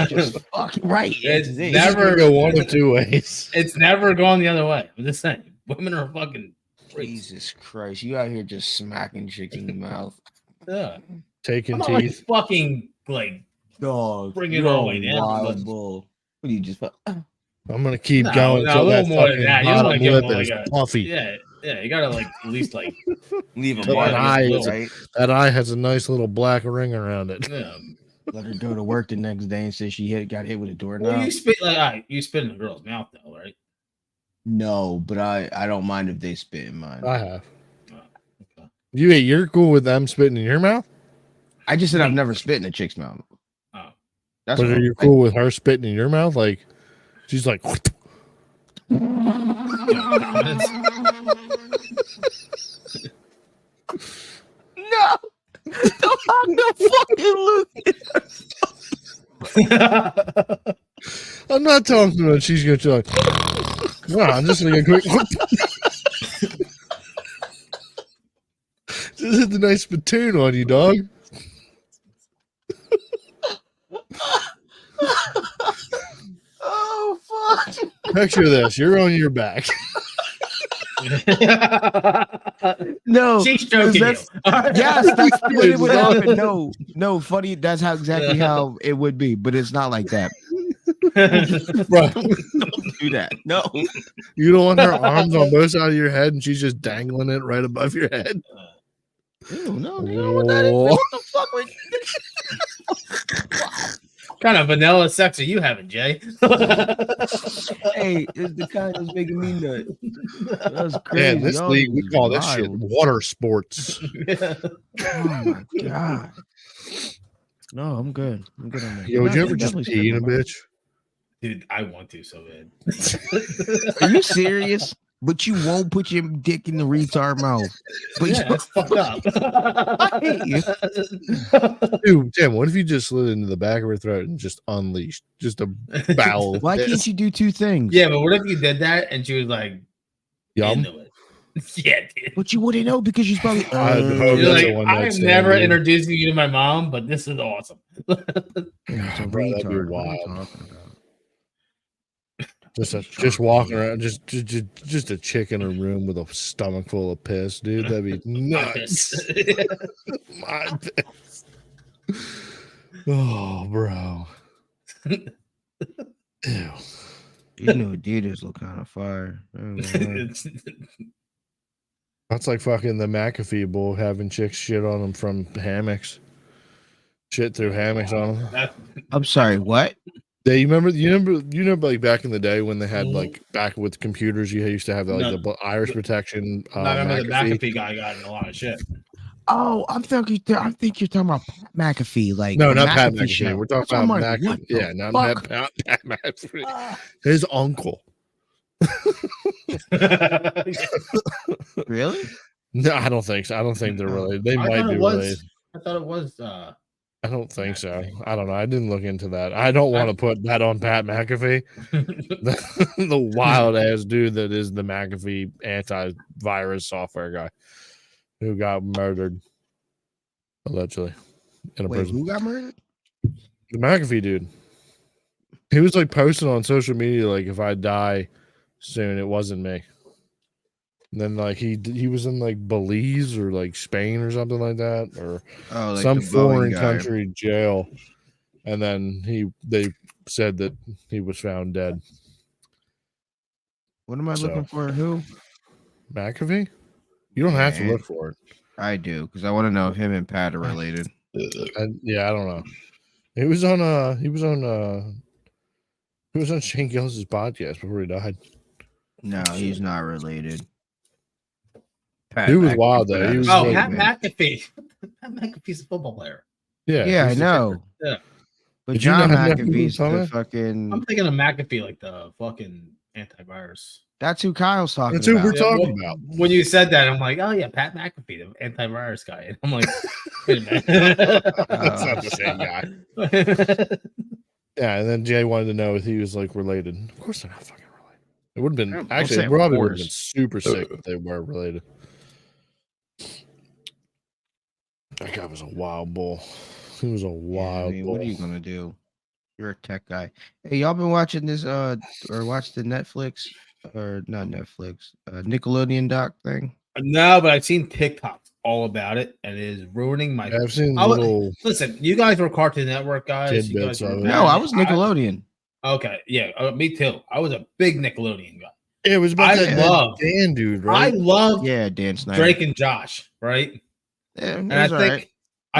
Just fucking right. It's never go one of two ways. It's never gone the other way. I'm just saying, women are fucking Jesus Christ, you out here just smacking chicks in the mouth. Yeah. Taking I'm not like teeth. fucking like Dog, bring it you're all a the way down. wild But bull. What do you just? I'm gonna keep no, going a until little that more than fucking that. You just want bottom to give lip them like is a puffy. yeah. You gotta like at least like Leave a Till mark, that eye, right? that eye has a nice little black ring around it. yeah. Let her go to work the next day and say she got hit with a doorknob. Well, you spit like you spit in a girl's mouth though, right? No, but I don't mind if they spit in mine. I have. Oh, okay. You're cool with them spitting in your mouth? I just said I've never spit in a chick's mouth. Oh. That's But all. are you cool with her spitting in your mouth? Like, she's like, Comments? No, I'm not fucking looking. I'm not talking to her. She's going to like, no, I'm just going to get quick. Just hit the nice spittoon on you, dog. Oh fuck! Picture this. You're on your back. No, She's joking. that's- yes, that's what it would happen. No, funny. That's how exactly how it would be, but it's not like that. Bro, Don't do that. No. you don't want her arms on both sides of your head and she's just dangling it right above your head. Ew, no, you know what that is? Oh. What the fuck? kind of vanilla sex are you having, Jay? Hey, it's the kind that's making me nut. That's crazy. Man, this Y'all league, we is call this shit wild. water sports. Oh my god. No, I'm good. I'm good on that. Yo, would you ever Definitely just spend pee in a my money. bitch? Dude, I want to so bad. Are you serious? But you won't put your dick in the retard mouth. But Yeah, that's fucked up. I hate you. Dude, Tim, what if you just slid into the back of her throat and just unleashed just a bowel? Why piss? can't you do two things? Yeah, but what if you did that and she was like Yum? into it? Yeah, dude. But you wouldn't know because she's probably. I'd hope You're that's like, a one-night I'm stand, never dude. introducing you to my mom, but this is awesome. It's a Bro, that'd be retard. What are you wild. talking about? Just walking around, just a chick in a room with a stomach full of piss, dude. That'd be nuts. My piss. Oh, bro. Ew. These new Adidas look kind of fire. I ain't gonna lie. That's like fucking the McAfee bull having chicks shit on them from hammocks. Shit through hammocks on them. I'm sorry. What? Yeah, you remember like back in the day when they had like back with computers, you used to have like No. the iris protection. I remember the McAfee. McAfee guy got in a lot of shit. Oh, I think you're talking about Pat McAfee. Like No, the not Pat McAfee. show. We're talking I'm about like, McAfee. what the Yeah, not fuck? Pat McAfee. His uncle. Really? No, I don't think so. I don't think they're related. They I might thought be it was. related. I thought it was. I don't think so. I don't know. I didn't look into that. I don't want to put that on Pat McAfee, the wild ass dude that is the McAfee antivirus software guy who got murdered allegedly in a Wait, prison. who got murdered? The McAfee dude. He was like posting on social media like, if I die soon, it wasn't me. And then like he was in like Belize or like Spain or something like that, or Oh, like some the Boeing foreign guy. country jail. And then they said that he was found dead. What am I So- looking for? Who? McAfee? You don't have to Yeah. look for it. I do because I want to know if him and Pat are related. Yeah, I don't know. He was on Shane Gillis' podcast before he died. No, he's not related. Pat He was McAfee wild, put though. out He a was Oh, like- Pat statement. McAfee. Pat McAfee's a football player. Yeah, Yeah, I he's the know. kicker. Yeah. But Did you John not know who McAfee's was on the it? fucking. I'm thinking of McAfee like the fucking antivirus. That's who Kyle's talking That's who about. we're talking well, about. When you said that, I'm like, oh yeah, Pat McAfee, the antivirus guy. And I'm like, wait a minute. That's not the same guy. Yeah, and then Jay wanted to know if he was like related. Of course they're not fucking related. It would have been Don't actually say it of probably would have been course. super sick if they were related. That guy was a wild bull. He was a Yeah, I wild mean, bull. what are you gonna do? You're a tech guy. Hey, y'all been watching this or watch the Netflix or not Netflix, Nickelodeon doc thing? No, but I've seen TikToks all about it, and it is ruining my. I've seen little Listen, you guys were Cartoon Network guys. You tidbits guys were of it. No, I was Nickelodeon. Okay, yeah, me too. I was a big Nickelodeon guy. It was about I that love Dan dude, I right? love Yeah, Dan Snyder. Drake and Josh, right? Yeah, And I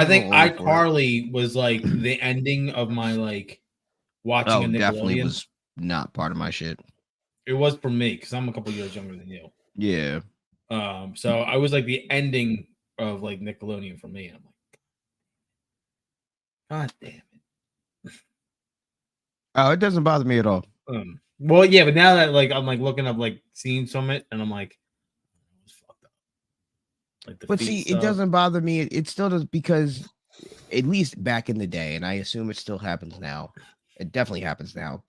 think right. iCarly was like the ending of my like watching a Nickelodeon. Definitely was not part of my shit. It was for me because I'm a couple years younger than you. Yeah. So I was like the ending of like Nickelodeon for me. And I'm like, God damn it. Oh, it doesn't bother me at all. Well, yeah, but now that like I'm like looking up like scenes from it, and I'm like, it's fucked up. Like But see, it doesn't bother me. It still does because at least back in the day, and I assume it still happens now. It definitely happens now.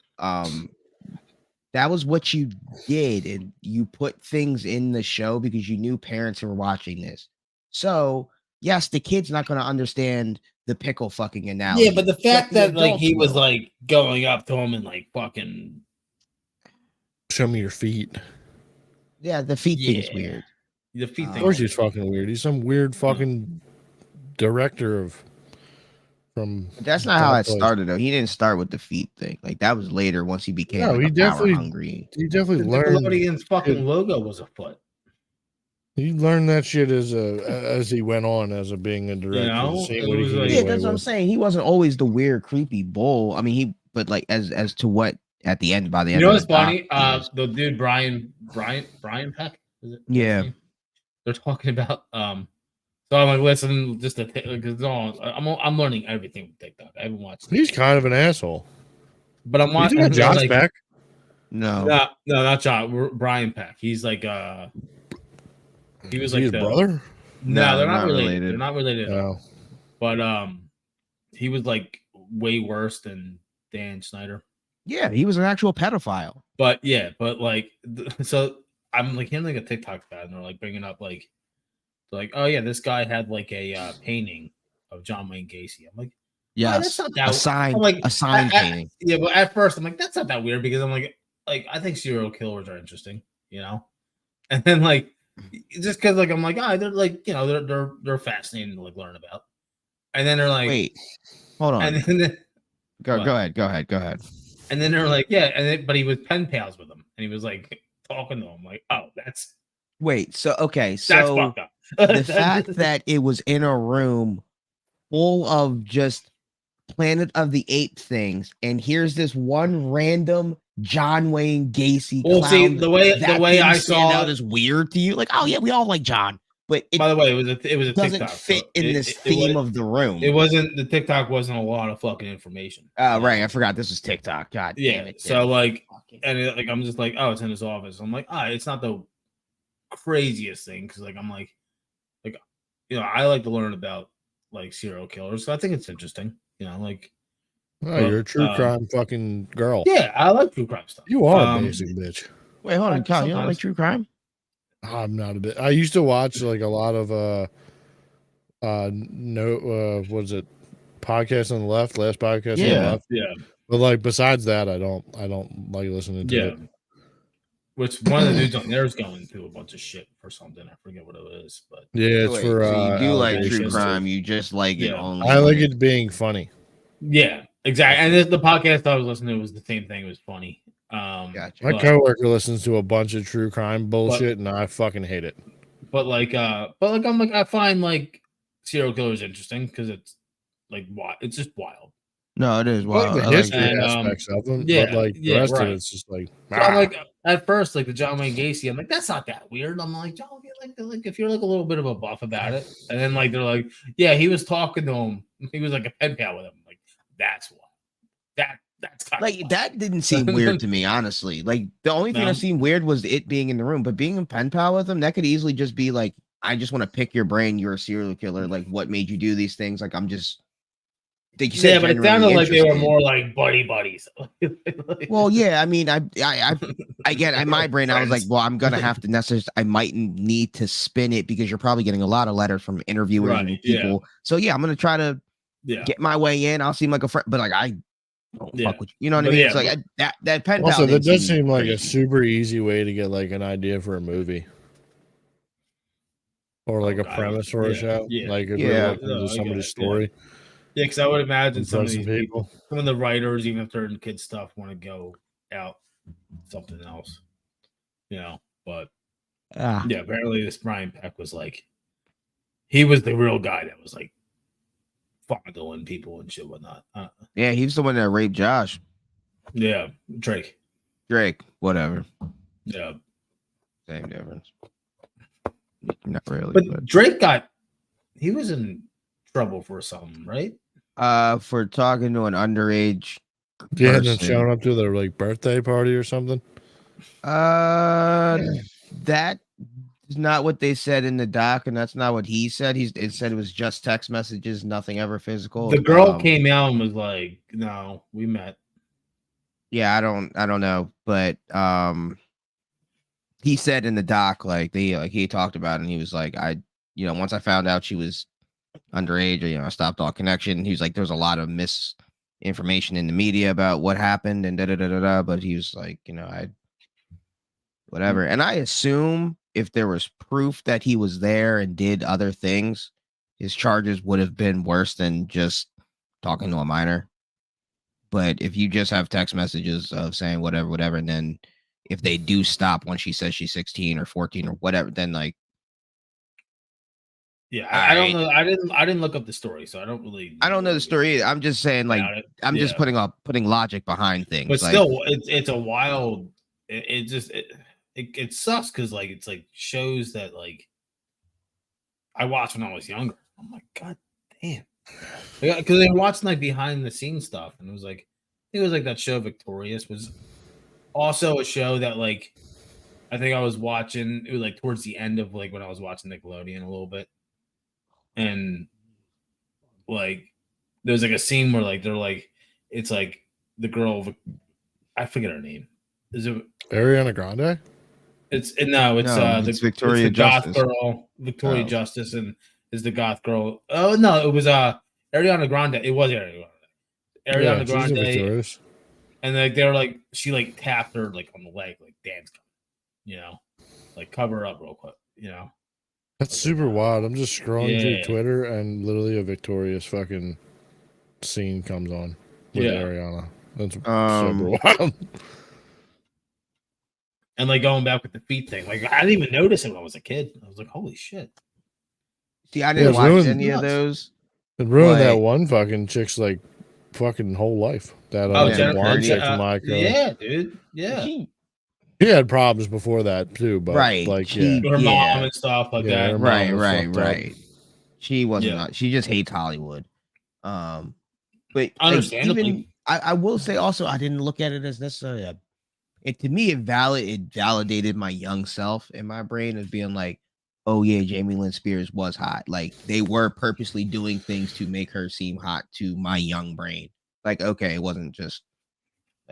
That was what you did, and you put things in the show because you knew parents were watching this. So yes, the kid's not going to understand the pickle fucking analogy. Yeah, but the fact that like he was will. like going up to him and like fucking Show me your feet. Yeah, the feet thing's weird. The feet thing. Of course, he's fucking weird. He's some weird fucking director of from. That's not how it started though. He didn't start with the feet thing. Like that was later once he became he definitely power hungry. He definitely the learned. Nickelodeon's fucking logo was a foot. He learned that shit as he went on as being a director. You know? That's what I'm saying. He wasn't always the weird, creepy bull. I mean, but like as to what at the end by the end. You know what's funny? The dude Brian Peck. Is it? Yeah. They're talking about So I'm like, listen, just because I'm learning everything with TikTok. I haven't watched. He's kind of an asshole. But I'm watching. He's got Josh back. No, not John. Brian Peck. He's like he was like his brother. No, they're not related. They're not related. No. But he was like way worse than Dan Snyder. Yeah, he was an actual pedophile. But yeah, but like, so I'm like hearing like a TikTok about, and they're like bringing up like, oh yeah, this guy had like a painting of John Wayne Gacy. I'm like, yeah, that's not that. A sign painting. Yeah, but at first I'm like, that's not that weird because I'm like I think serial killers are interesting, you know, and then like just because like I'm like, they're like, you know, they're fascinating to like learn about, and then they're like, wait, hold on, and then go ahead. And then they're like, yeah, but he was pen pals with him, and he was like talking to him, like, oh, that's that's fucked up. The fact that it was in a room full of just Planet of the Apes things, and here's this one random John Wayne Gacy clown. Well, see, the way I saw out is weird to you, like, oh yeah, we all like John, but by the way, it was a doesn't TikTok, fit in this theme of the room. It wasn't the TikTok wasn't a lot of fucking information. Right, I forgot this was TikTok. God damn it. So like, and like I'm just like, oh, it's in his office. I'm like, it's not the craziest thing because like I'm like, you know, I like to learn about like serial killers. So I think it's interesting. You know, like, you're a true crime fucking girl. Yeah, I like true crime stuff. You are a basic bitch. Wait, hold on, Kyle. You don't like true crime? I'm not a bit. I used to watch like a lot of what is it? Podcast on the Left, last podcast on the left. Yeah. But like besides that, I don't like listening to it. Which one of the dudes on there is going through a bunch of shit for something. I forget what it is, but it's for so you do like true crime, you just like it only. I like it being funny. Yeah, exactly. And the podcast I was listening to was the same thing. It was funny. Gotcha. My coworker listens to a bunch of true crime bullshit, and I fucking hate it. But I'm like, I find like serial killers interesting because it's like it's just wild. No, it is wild. Like the history aspects of them, but like the rest of it's just like. So I'm like at first, like the John Wayne Gacy, I'm like, that's not that weird. I'm like, John, like if you're like a little bit of a buff about it, and then like they're like, yeah, he was talking to him. He was like a pen pal with him. Like that's why. That's kind like of wild. That didn't seem weird to me, honestly. Like the only thing that seemed weird was it being in the room, but being in pen pal with him, that could easily just be like, I just want to pick your brain. You're a serial killer. Like, what made you do these things? Like, I'm just. But it sounded like they were more like buddies. Well, yeah, I mean, I get in my brain. I was like, well, I'm gonna have to necessarily. I might need to spin it because you're probably getting a lot of letters from interviewers and people. Yeah. So yeah, I'm gonna try to get my way in. I'll seem like a friend, but like I don't fuck with you. You know what I mean? It's like that pen pal. Also, that does seem like a super easy way to get like an idea for a movie. or like a God, premise for a show. Yeah. Like if Yeah. you're looking No, into I get somebody's it, story. Yeah, because I would imagine in some of front these of people, some of the writers, even if they're in kid stuff, want to go out something else, But yeah, apparently this Brian Peck was like, he was the real guy that was like fondling people and shit, whatnot. Yeah, he was the one that raped Josh. Yeah, Drake, whatever. Yeah, Same difference. Not really. but Drake he was in trouble for something, right? For talking to an underage Yeah, and then person. showing up to their like birthday party or something. That is not what they said in the doc, and that's not what he said. It said it was just text messages, nothing ever physical. The girl came out and was like, "No, we met." Yeah, I don't know, but he said in the doc, like he talked about it, and he was like, once I found out she was underage, I stopped all connection. He was like, there's a lot of misinformation in the media about what happened and da. But he was like, whatever. And I assume if there was proof that he was there and did other things, his charges would have been worse than just talking to a minor. But if you just have text messages of saying whatever, and then if they do stop when she says she's 16 or 14 or whatever, then like, yeah, I don't know. I didn't look up the story, so I don't really. I don't know the story either. I'm just saying, like, I'm just putting logic behind things. But still, it's a wild. It sucks because like it's like shows that like I watched when I was younger. I'm like, God damn, because they were watching like behind the scenes stuff, and it was like, I think it was like that show Victorious was also a show that like I think I was watching. It was like towards the end of like when I was watching Nickelodeon a little bit. And like there's like a scene where like they're like it's like the girl, I forget her name. Is it Ariana Grande? It's Victoria Goth Justice. girl, Victoria Justice, and is the goth girl. Oh no, it was Ariana Grande. It was Ariana Grande. And like they were like she like tapped her like on the leg, like Dan's coming, like cover her up real quick, That's super wild. I'm just scrolling through Twitter and literally a Victorious fucking scene comes on with Ariana. That's super wild. And like going back with the feet thing, like I didn't even notice it when I was a kid. I was like, holy shit. See, I didn't watch any of those. It ruined that one fucking chick's like fucking whole life. That blonde chick, Micah. Yeah, dude. Yeah. He had problems before that too, but like her mom and stuff like that. Right. She wasn't. She just hates Hollywood. But understandably, I will say also I didn't look at it as necessarily to me it validated my young self in my brain as being like, oh yeah, Jamie Lynn Spears was hot. Like they were purposely doing things to make her seem hot to my young brain. Like okay, it wasn't just.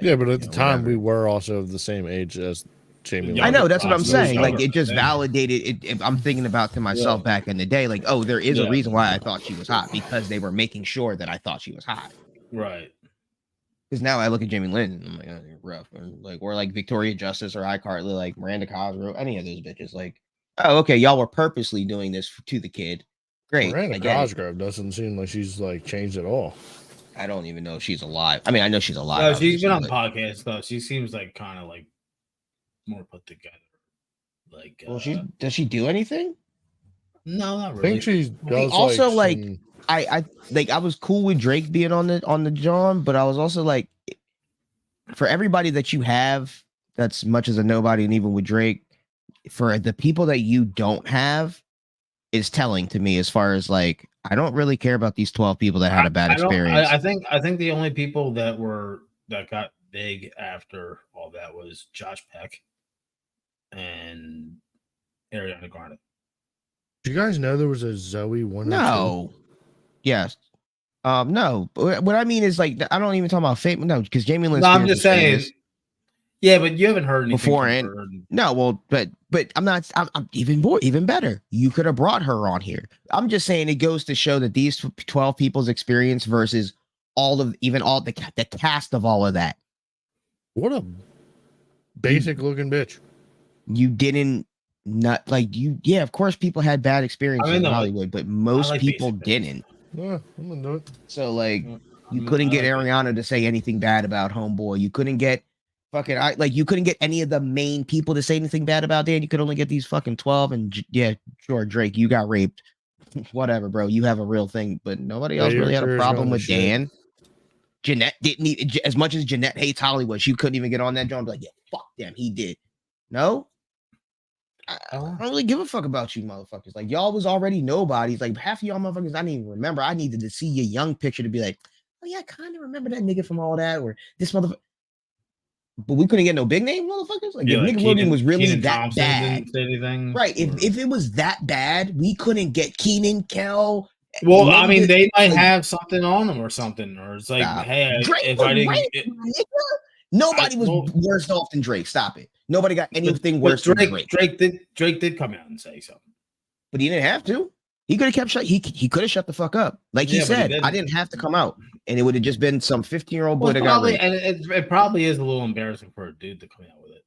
Like, but at the time we were also of the same age as Jamie Lynn. I know, that's what I'm saying. Like it just validated it. I'm thinking about to myself back in the day, like, oh, there is a reason why I thought she was hot because they were making sure that I thought she was hot. Right. Because now I look at Jamie Lynn and I'm like, oh, you're rough. Or like Victoria Justice or iCarly, like Miranda Cosgrove, any of those bitches. Like, oh, okay, y'all were purposely doing this to the kid. Great. Miranda Cosgrove doesn't seem like she's like changed at all. I don't even know if she's alive. I mean, I know she's alive. No, she's been on podcasts though. She seems like kind of like more put together. Like, well, does she do anything? No, not really. I think she does. Also, like I was cool with Drake being on the John, but I was also like, for everybody that you have, that's much as a nobody, and even with Drake, for the people that you don't have, is telling to me as far as like, I don't really care about these 12 people that had a bad experience. I think the only people that got big after all that was Josh Peck and Ariana Grande. Do you guys know there was a Zoe 1? No. Yes. No. What I mean is like I don't even talk about fame. No, because Jamie Lynn. No, I'm just saying. Yeah, but you haven't heard anything before and no. Well, but I'm not. I'm even better. You could have brought her on here. I'm just saying it goes to show that these 12 people's experience versus all the cast of all of that. What a basic looking bitch. You didn't not like you. Yeah, of course, people had bad experiences in Hollywood, but most like people basic things. didn't. Yeah, I'm gonna do it. So like, Mm, you couldn't get I like Ariana to say anything bad about Homeboy. You couldn't get fucking you couldn't get any of the main people to say anything bad about Dan. You could only get these fucking 12. And yeah, sure, Drake, you got raped. Whatever, bro. You have a real thing, but nobody else really had a problem with Dan. Jeanette didn't even, as much as Jeanette hates Hollywood, she couldn't even get on that joint and be like, yeah, fuck them, he did. No, I don't really give a fuck about you motherfuckers. Like, y'all was already nobodies. Like, half of y'all motherfuckers I didn't even remember. I needed to see your young picture to be like, oh yeah, I kind of remember that nigga from all that, or this motherfucker. But we couldn't get no big name motherfuckers. Like, if Nickelodeon was really Kenan that Thompson bad, didn't say anything, right? If it was that bad, we couldn't get Keenan, Kel. Well, I mean, they might have something on them or something, or it's like, Stop. hey, Drake if was I didn't, nobody was worse off than Drake. Stop it. Nobody got anything worse than Drake. Drake did come out and say something, but he didn't have to. He could have kept shut. He could have shut the fuck up, like he said. I didn't have to come out, and it would have just been some 15-year-old boy that got raped. And it probably is a little embarrassing for a dude to come out with it.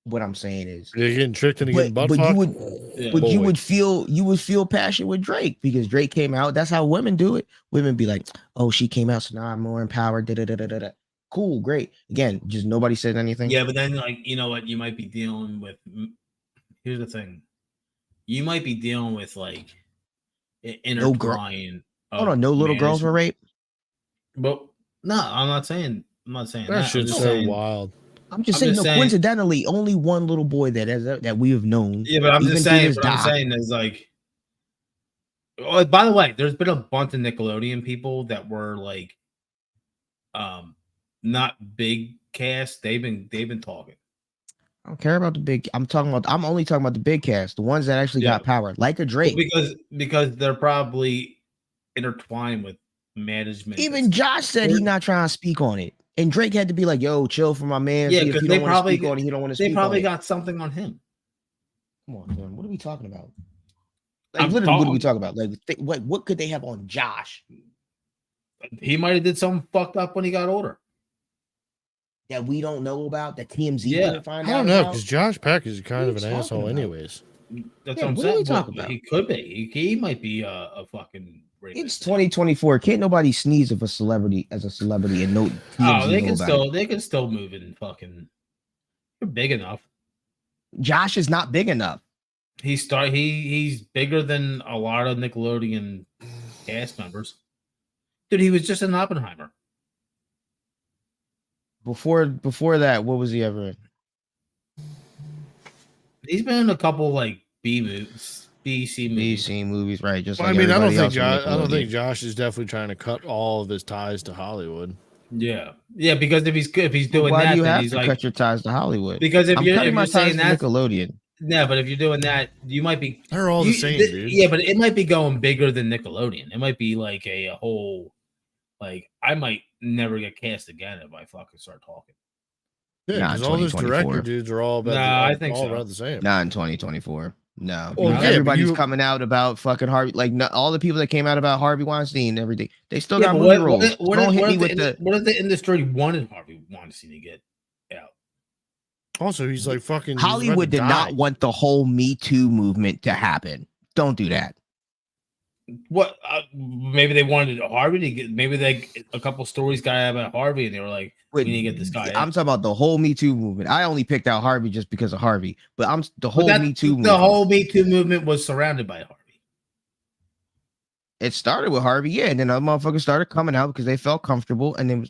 What I'm saying is, you're getting tricked into getting butt but fucked. you would feel passion with Drake because Drake came out. That's how women do it. Women be like, "Oh, she came out, so now I'm more empowered." Da, da, da, da, da. Cool, great. Again, just nobody said anything. Yeah, but then like, you know what? You might be dealing with. Here's the thing. You might be dealing with like intertwine. Hold on, no little girls were raped. But no, I'm not saying that shit's so wild. I'm just saying, coincidentally, only one little boy that we have known. Yeah, but I'm just saying. What I'm saying is like. Oh, by the way, there's been a bunch of Nickelodeon people that were like, not big cast. They've been talking. I don't care about the big. I'm only talking about the big cast, the ones that actually got power, like a Drake. Well, because they're probably intertwined with management. Even Josh said he's not trying to speak on it. And Drake had to be like, "Yo, chill for my man." Yeah, because they probably speak on it. He don't want to speak. They probably got something on him. Come on, man. What are we talking about? Like, literally, what are we talking about? Like, what could they have on Josh? He might have did something fucked up when he got older that we don't know about. That TMZ didn't find out. I don't know because Josh Peck is kind of an asshole, anyways. That's what I'm saying. What are we talking about? He could be. He might be a fucking. It's 2024. Can't nobody sneeze as a celebrity and no. They can still move it and fucking. They're big enough. Josh is not big enough. He's bigger than a lot of Nickelodeon cast members. Dude, he was just in Oppenheimer. Before that, what was he ever in? He's been in a couple like B movies. BC movies, right? Just I don't think Josh is definitely trying to cut all of his ties to Hollywood. Yeah, because if he's doing why that, do you then have he's to like, cut your ties to Hollywood. Because if you're saying that Nickelodeon, yeah, but if you're doing that, you might be. They're all the same, dude. Yeah, but it might be going bigger than Nickelodeon. It might be like a whole. Like I might never get cast again if I fucking start talking. Yeah, because all those director dudes are all about. I think all about the same. Not in 2024. No, well, everybody's coming out about fucking Harvey. Like all the people that came out about Harvey Weinstein and everything, they still got movie roles. What if the industry wanted Harvey Weinstein to get out? Also, he's like fucking. Hollywood did not want the whole Me Too movement to happen. Don't do that. What? Maybe they wanted Harvey to get. Maybe a couple stories got out about Harvey, and they were like, "We need to get this guy." I'm talking about the whole Me Too movement. I only picked out Harvey just because of Harvey, but the whole Me Too movement. The whole Me Too movement was surrounded by Harvey. It started with Harvey, yeah, and then other motherfuckers started coming out because they felt comfortable, and then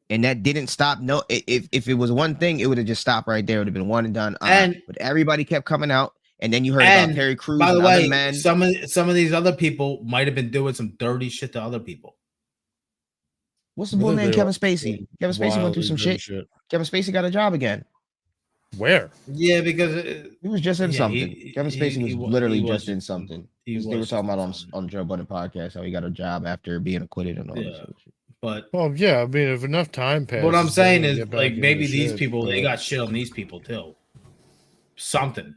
and that didn't stop. No, if it was one thing, it would have just stopped right there. It would have been one and done. But everybody kept coming out. And then you heard about Terry Crews. By the way, some of these other people might have been doing some dirty shit to other people. What's the boy named Kevin Spacey? Kevin Spacey went through some shit. Kevin Spacey got a job again. Where? Yeah, because he was just in something. Kevin Spacey was literally just in something. They were talking about on Joe Budden podcast how he got a job after being acquitted and all this shit. But yeah, I mean, if enough time passes. What I'm saying is, like, maybe these people they got shit on these people too. Something.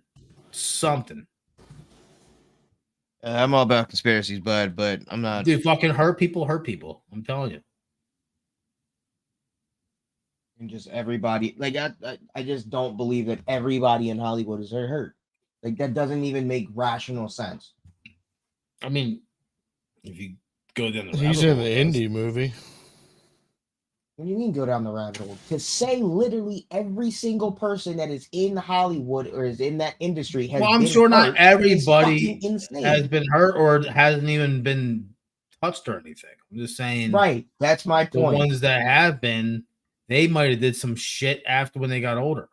I'm all about conspiracies, bud, but I'm not. Dude, fucking hurt people. I'm telling you. And just everybody, like I just don't believe that everybody in Hollywood is hurt. Like that doesn't even make rational sense. I mean, if you go down the He's rabbit in hole, the it does. indie movie. What do you mean go down the rabbit hole? To say literally every single person that is in Hollywood or is in that industry has Well, I'm been sure not hurt everybody is fucking insane. has been hurt or hasn't even been touched or anything. I'm just saying, Right. That's my the point. ones that have been, they might have did some shit after when they got older.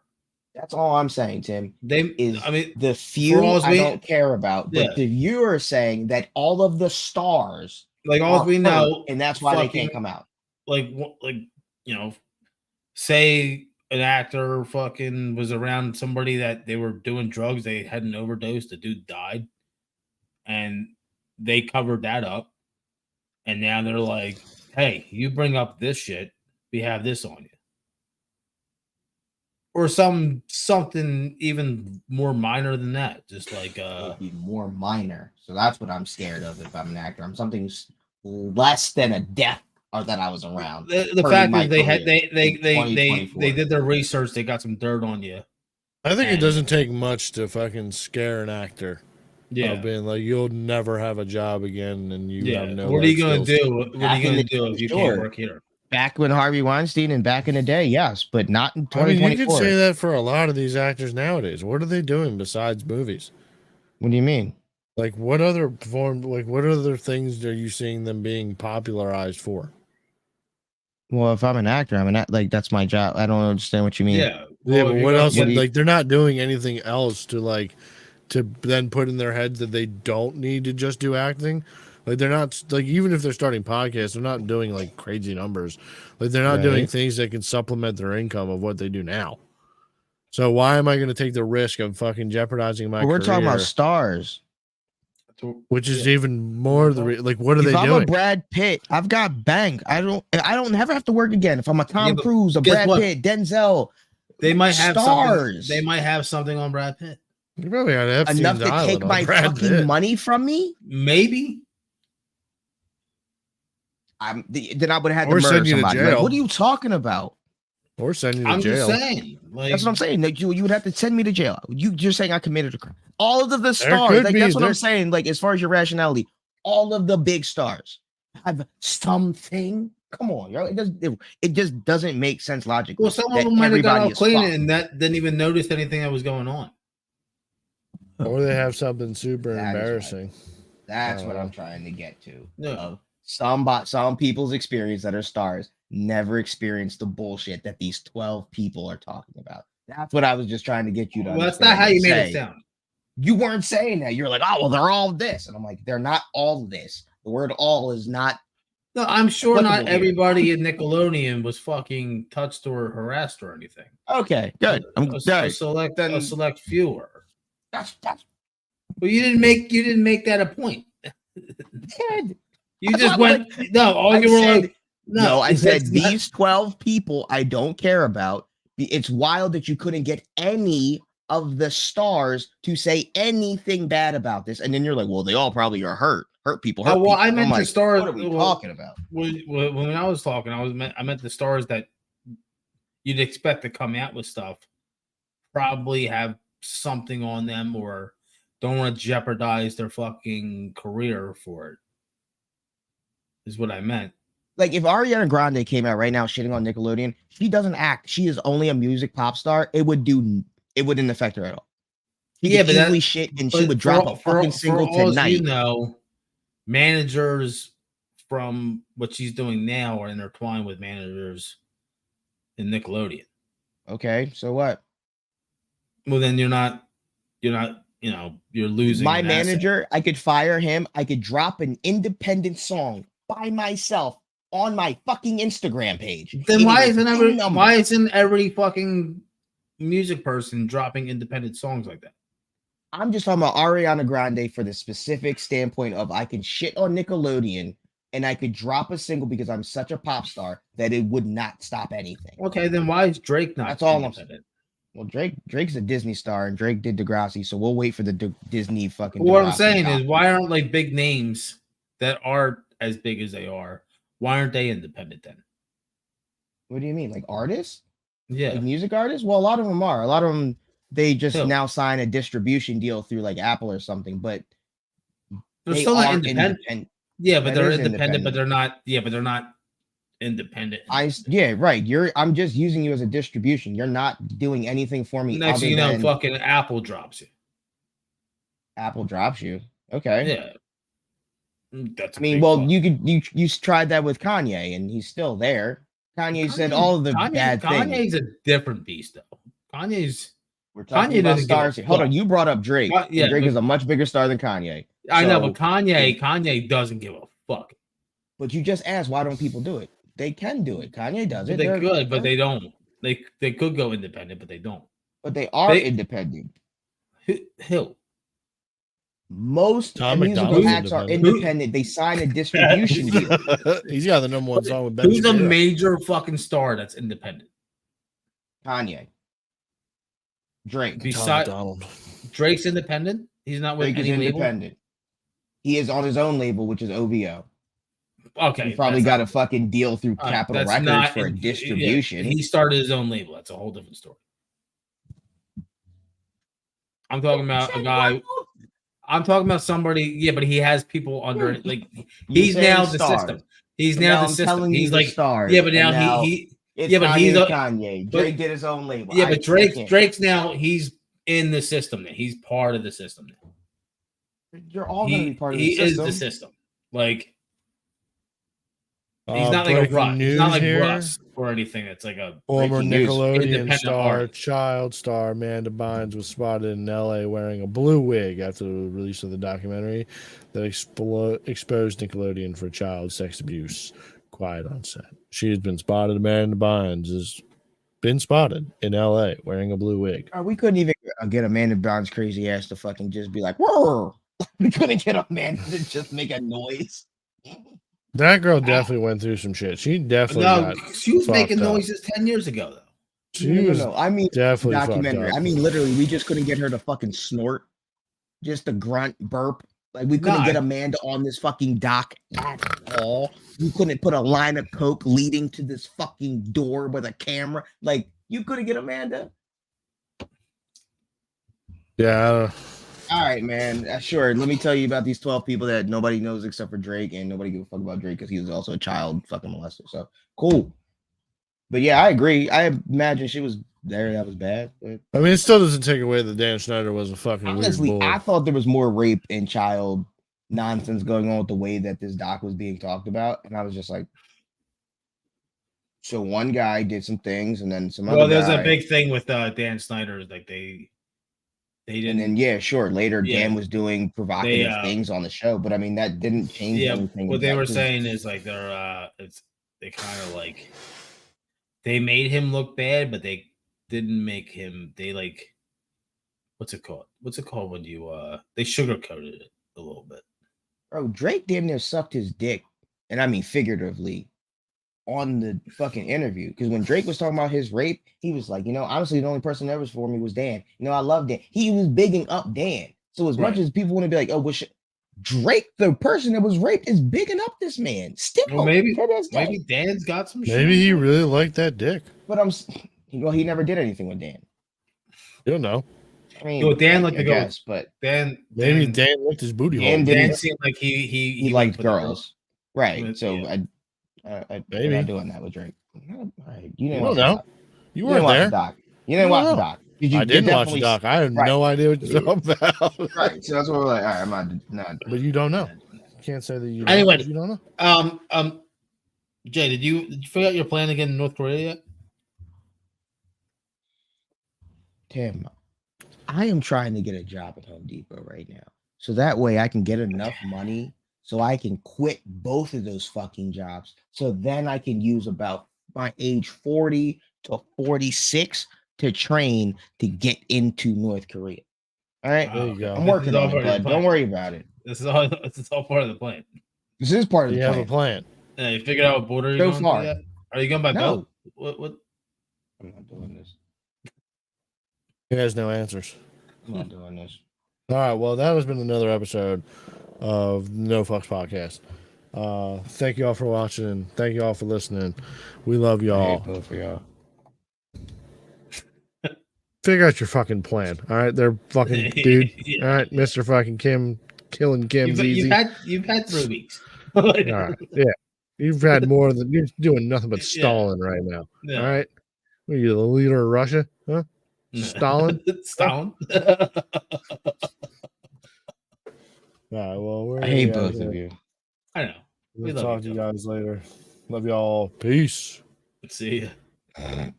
That's all I'm saying, Tim. I mean, The few I don't care about, yeah. but you are saying that all of the stars, like all we know, and that's why they can't come out. Like say an actor fucking was around somebody that they were doing drugs, they had an overdose, the dude died, and they covered that up, and now they're like, hey, you bring up this shit, we have this on you. Or something even more minor than that. Just like It'd be more minor. So that's what I'm scared of if I'm an actor. I'm something less than a death or that I was around. The fact is they did their research, they got some dirt on you. I think it doesn't take much to fucking scare an actor. Yeah, being like, you'll never have a job again, and you have no. What are you gonna do? What are you gonna do if you can't Sure. work here? Back when Harvey Weinstein and back in the day, yes, but not in I mean, 2024. you could say that for a lot of these actors nowadays. What are they doing besides movies? What do you mean? Like, what other things are you seeing them being popularized for? Well, if I'm an actor, like that's my job. I don't understand what you mean. Yeah, But what else? Like, they're not doing anything else to then put in their heads that they don't need to just do acting. Like, they're not, like, even if they're starting podcasts, they're not doing like crazy numbers. Like, they're not doing things that can supplement their income of what they do now. So why am I going to take the risk of fucking jeopardizing my career? We're talking about stars, which is even more like, what are they doing? I'm a Brad Pitt, I've got bank. I don't never have to work again. If I'm a Tom Cruise, a Brad Pitt, Denzel, they might have stars. They might have something on Brad Pitt. You probably got Epstein's enough to Island take my Brad fucking Pitt. money from me. Maybe. Then I would have had to Or murder send you to somebody. jail. Like, what are you talking about? Or send you to I'm jail. just saying. Like, That's what I'm saying. Like, you would have to send me to jail. You're saying I committed a crime. All of the There stars. could Like, be. that's what There- I'm saying. Like, as far as your rationality, all of the big stars have something. Come on, yo. It just doesn't make sense logically. well, some of that them might have got everybody out is clean fucked. and that didn't even notice anything that was going on. Or they have something super That is embarrassing. That's what I'm trying to get to. Yeah. Some people's experience that are stars never experienced the bullshit that these 12 people are talking about. That's what I was just trying to get you to Well, that's understand not how and you made say. it sound. You weren't saying that. You're like, oh, well, they're all this. And I'm like, they're not all this. The word all is not. No, I'm sure not applicable here. everybody at Nickelodeon was fucking touched or harassed or anything. Okay, good. I'm A good. select few. That's Well, you didn't make that a point. good. You That's just what went no. All I you were said- like, No, I said that's not- these 12 people I don't care about. It's wild that you couldn't get any of the stars to say anything bad about this. And then you're like, well, they all probably are hurt people. Oh, well, I I'm meant the like, stars. what are we well, talking about? When I was talking, I meant the stars that you'd expect to come out with stuff, probably have something on them or don't want to jeopardize their fucking career for it. Is what I meant. Like, if Ariana Grande came out right now shitting on Nickelodeon, she doesn't act. She is only a music pop star. It wouldn't affect her at all. She could easily shit and she would drop a fucking single tonight. You know, managers from what she's doing now are intertwined with managers in Nickelodeon. Okay, so what? Well, then you're not, you're losing. My an asset. manager, I could fire him. I could drop an independent song by myself on my fucking Instagram page. Then why isn't every fucking music person dropping independent songs like that? I'm just talking about Ariana Grande for the specific standpoint of I can shit on Nickelodeon and I could drop a single because I'm such a pop star that it would not stop anything. Okay, then why is Drake not? That's all I'm saying. Well, Drake's a Disney star and Drake did Degrassi, so we'll wait for the Disney fucking. What Degrassi I'm saying doc. is, why aren't like big names that are as big as they are? Why aren't they independent then? What do you mean, like artists? Yeah. Like music artists? Well, a lot of them are. A lot of them, they just Who? now sign a distribution deal through like Apple or something, but They're they still not are independent. independent. Yeah, but That they're is independent, but independent. they're not. Yeah, but they're not independent. Yeah, right. I'm just using you as a distribution. You're not doing anything for me Next other thing you know, than fucking Apple drops you. Apple drops you. Okay. Yeah. That's. I mean, well, you tried that with Kanye, and he's still there. Kanye said all of the bad things. Kanye's a different beast, though. We're talking Kanye about doesn't give a stars here. Hold on, fuck. you brought up Drake. Yeah, and Drake but- is a much bigger star than Kanye. I know, So- but Kanye doesn't give a fuck. But you just asked, why don't people do it? They can do it. Kanye does it. But they could, but they don't. They could go independent, but they don't. But they are They- independent. Who? Most Tom musical McDonald's acts are independent. independent. They sign a distribution deal. He's got the number one song with Ben Who's a Shapiro. major fucking star that's independent? Kanye. Drake. Tom Besides McDonald. Drake's independent. He's not with Drake is any label. independent. He is on his own label, which is OVO. Okay, He probably that's got not- a fucking deal through all right, Capitol that's Records not for a in- distribution. yeah, he started his own label. That's a whole different story. I'm talking about a guy. I'm talking about somebody. Yeah, but he has people under it. Like he's saying now the stars. system. He's And now now the I'm system. telling you He's the like stars, yeah, but and now now he It's yeah, but Kanye he's and a- Kanye. but- Drake did his own label. yeah, I but Drake's can't. now he's in the system. Now he's part of the system. Now You're all going to be part of the he system. is the system. Like he's Uh, not like a breaking Russ. He's news not like here. Russ or anything. That's like a Former Breaking news. Nickelodeon Independent star, artist. child star Amanda Bynes was spotted in LA wearing a blue wig after the release of the documentary that exposed Nickelodeon for child sex abuse. Quiet on set. She has been spotted. Amanda Bynes has been spotted in LA wearing a blue wig. We couldn't even get Amanda Bynes' crazy ass to fucking just be like, whoa. We couldn't get Amanda to just make a noise. That girl definitely went through some shit. She definitely no. got. She was making fucked up. noises 10 years ago though. She No. was I mean, definitely documentary. fucked up. I mean, literally, we just couldn't get her to fucking snort, just a grunt, burp. Like we couldn't Nah. get Amanda on this fucking dock at all. You couldn't put a line of coke leading to this fucking door with a camera. Like you couldn't get Amanda. Yeah. All right, man. Sure. Let me tell you about these 12 people that nobody knows except for Drake, and nobody gives a fuck about Drake because he was also a child fucking molester. So cool. But yeah, I agree. I imagine she was there. That was bad. But I mean, it still doesn't take away that Dan Schneider was a fucking honestly, weird bull. I thought there was more rape and child nonsense going on with the way that this doc was being talked about, and I was just like, so one guy did some things, and then some Well, other there's guy, a big thing with Dan Snyder. Like they didn't. and then yeah, sure. Later, Yeah. Dan was doing provocative things on the show, but I mean that didn't change yeah, anything. what they about were his- saying is like they kind of like they made him look bad, but they didn't make him. They like what's it called? What's it called when you they sugarcoated it a little bit. Bro, Drake damn near sucked his dick, and I mean figuratively, on the fucking interview. Because when Drake was talking about his rape, he was like, honestly, the only person that was for me was Dan. I love Dan. He was bigging up Dan. So as much Right. as people want to be like, oh, well, Drake, the person that was raped, is bigging up this man. Still, Well, maybe to this day. maybe Dan's got some. Maybe shit. he really liked that dick. But he never did anything with Dan. You don't know. I mean, You know, Dan liked I to go- guess, but Dan. Maybe Dan licked his booty hole. Dan Dan didn't- seemed like he liked went for the girls, right? But, So yeah. we're Maybe. not doing that with Drake. All right, you didn't You watch don't the know. doc. You You weren't didn't watch the there. doc. You didn't I watch don't the know. doc. You I didn't watch the definitely- doc. I have Right. no idea what you're talking about. Right. So that's what we're like. All right, I'm not. But you don't know. Can't say that you. Anyway. You don't know. Jay, did you figure out your plan to get in North Korea yet? Tim, I am trying to get a job at Home Depot right now, so that way I can get enough money so I can quit both of those fucking jobs. So then I can use about my age 40 to 46 to train to get into North Korea. All right. There you go. I'm working This is all on it, part of the bud. plan. Don't worry about it. This is all part of the plan. This is part of You the have a plan. plan. You figured out what border you're So going far. to yet? Are you going by No. boat? What? I'm not doing this. He has no answers. I'm not doing this. All right. Well, that has been another episode of No Fucks Podcast. Thank you all for watching. Thank you all for listening. We love y'all. Both of y'all. figure out your fucking plan. All right, they're fucking dude. Yeah. All right, Mr. Fucking Kim, killing Kim's easy. You've had 3 weeks. All right, yeah, you've had more than you're doing nothing but stalling right now. Yeah. All right, are you the leader of Russia? Huh? Stalin? Stalin. All right, well, we're I hate both of you. I know. We We'll love talk to each you other. guys later. Love y'all. Peace. See ya.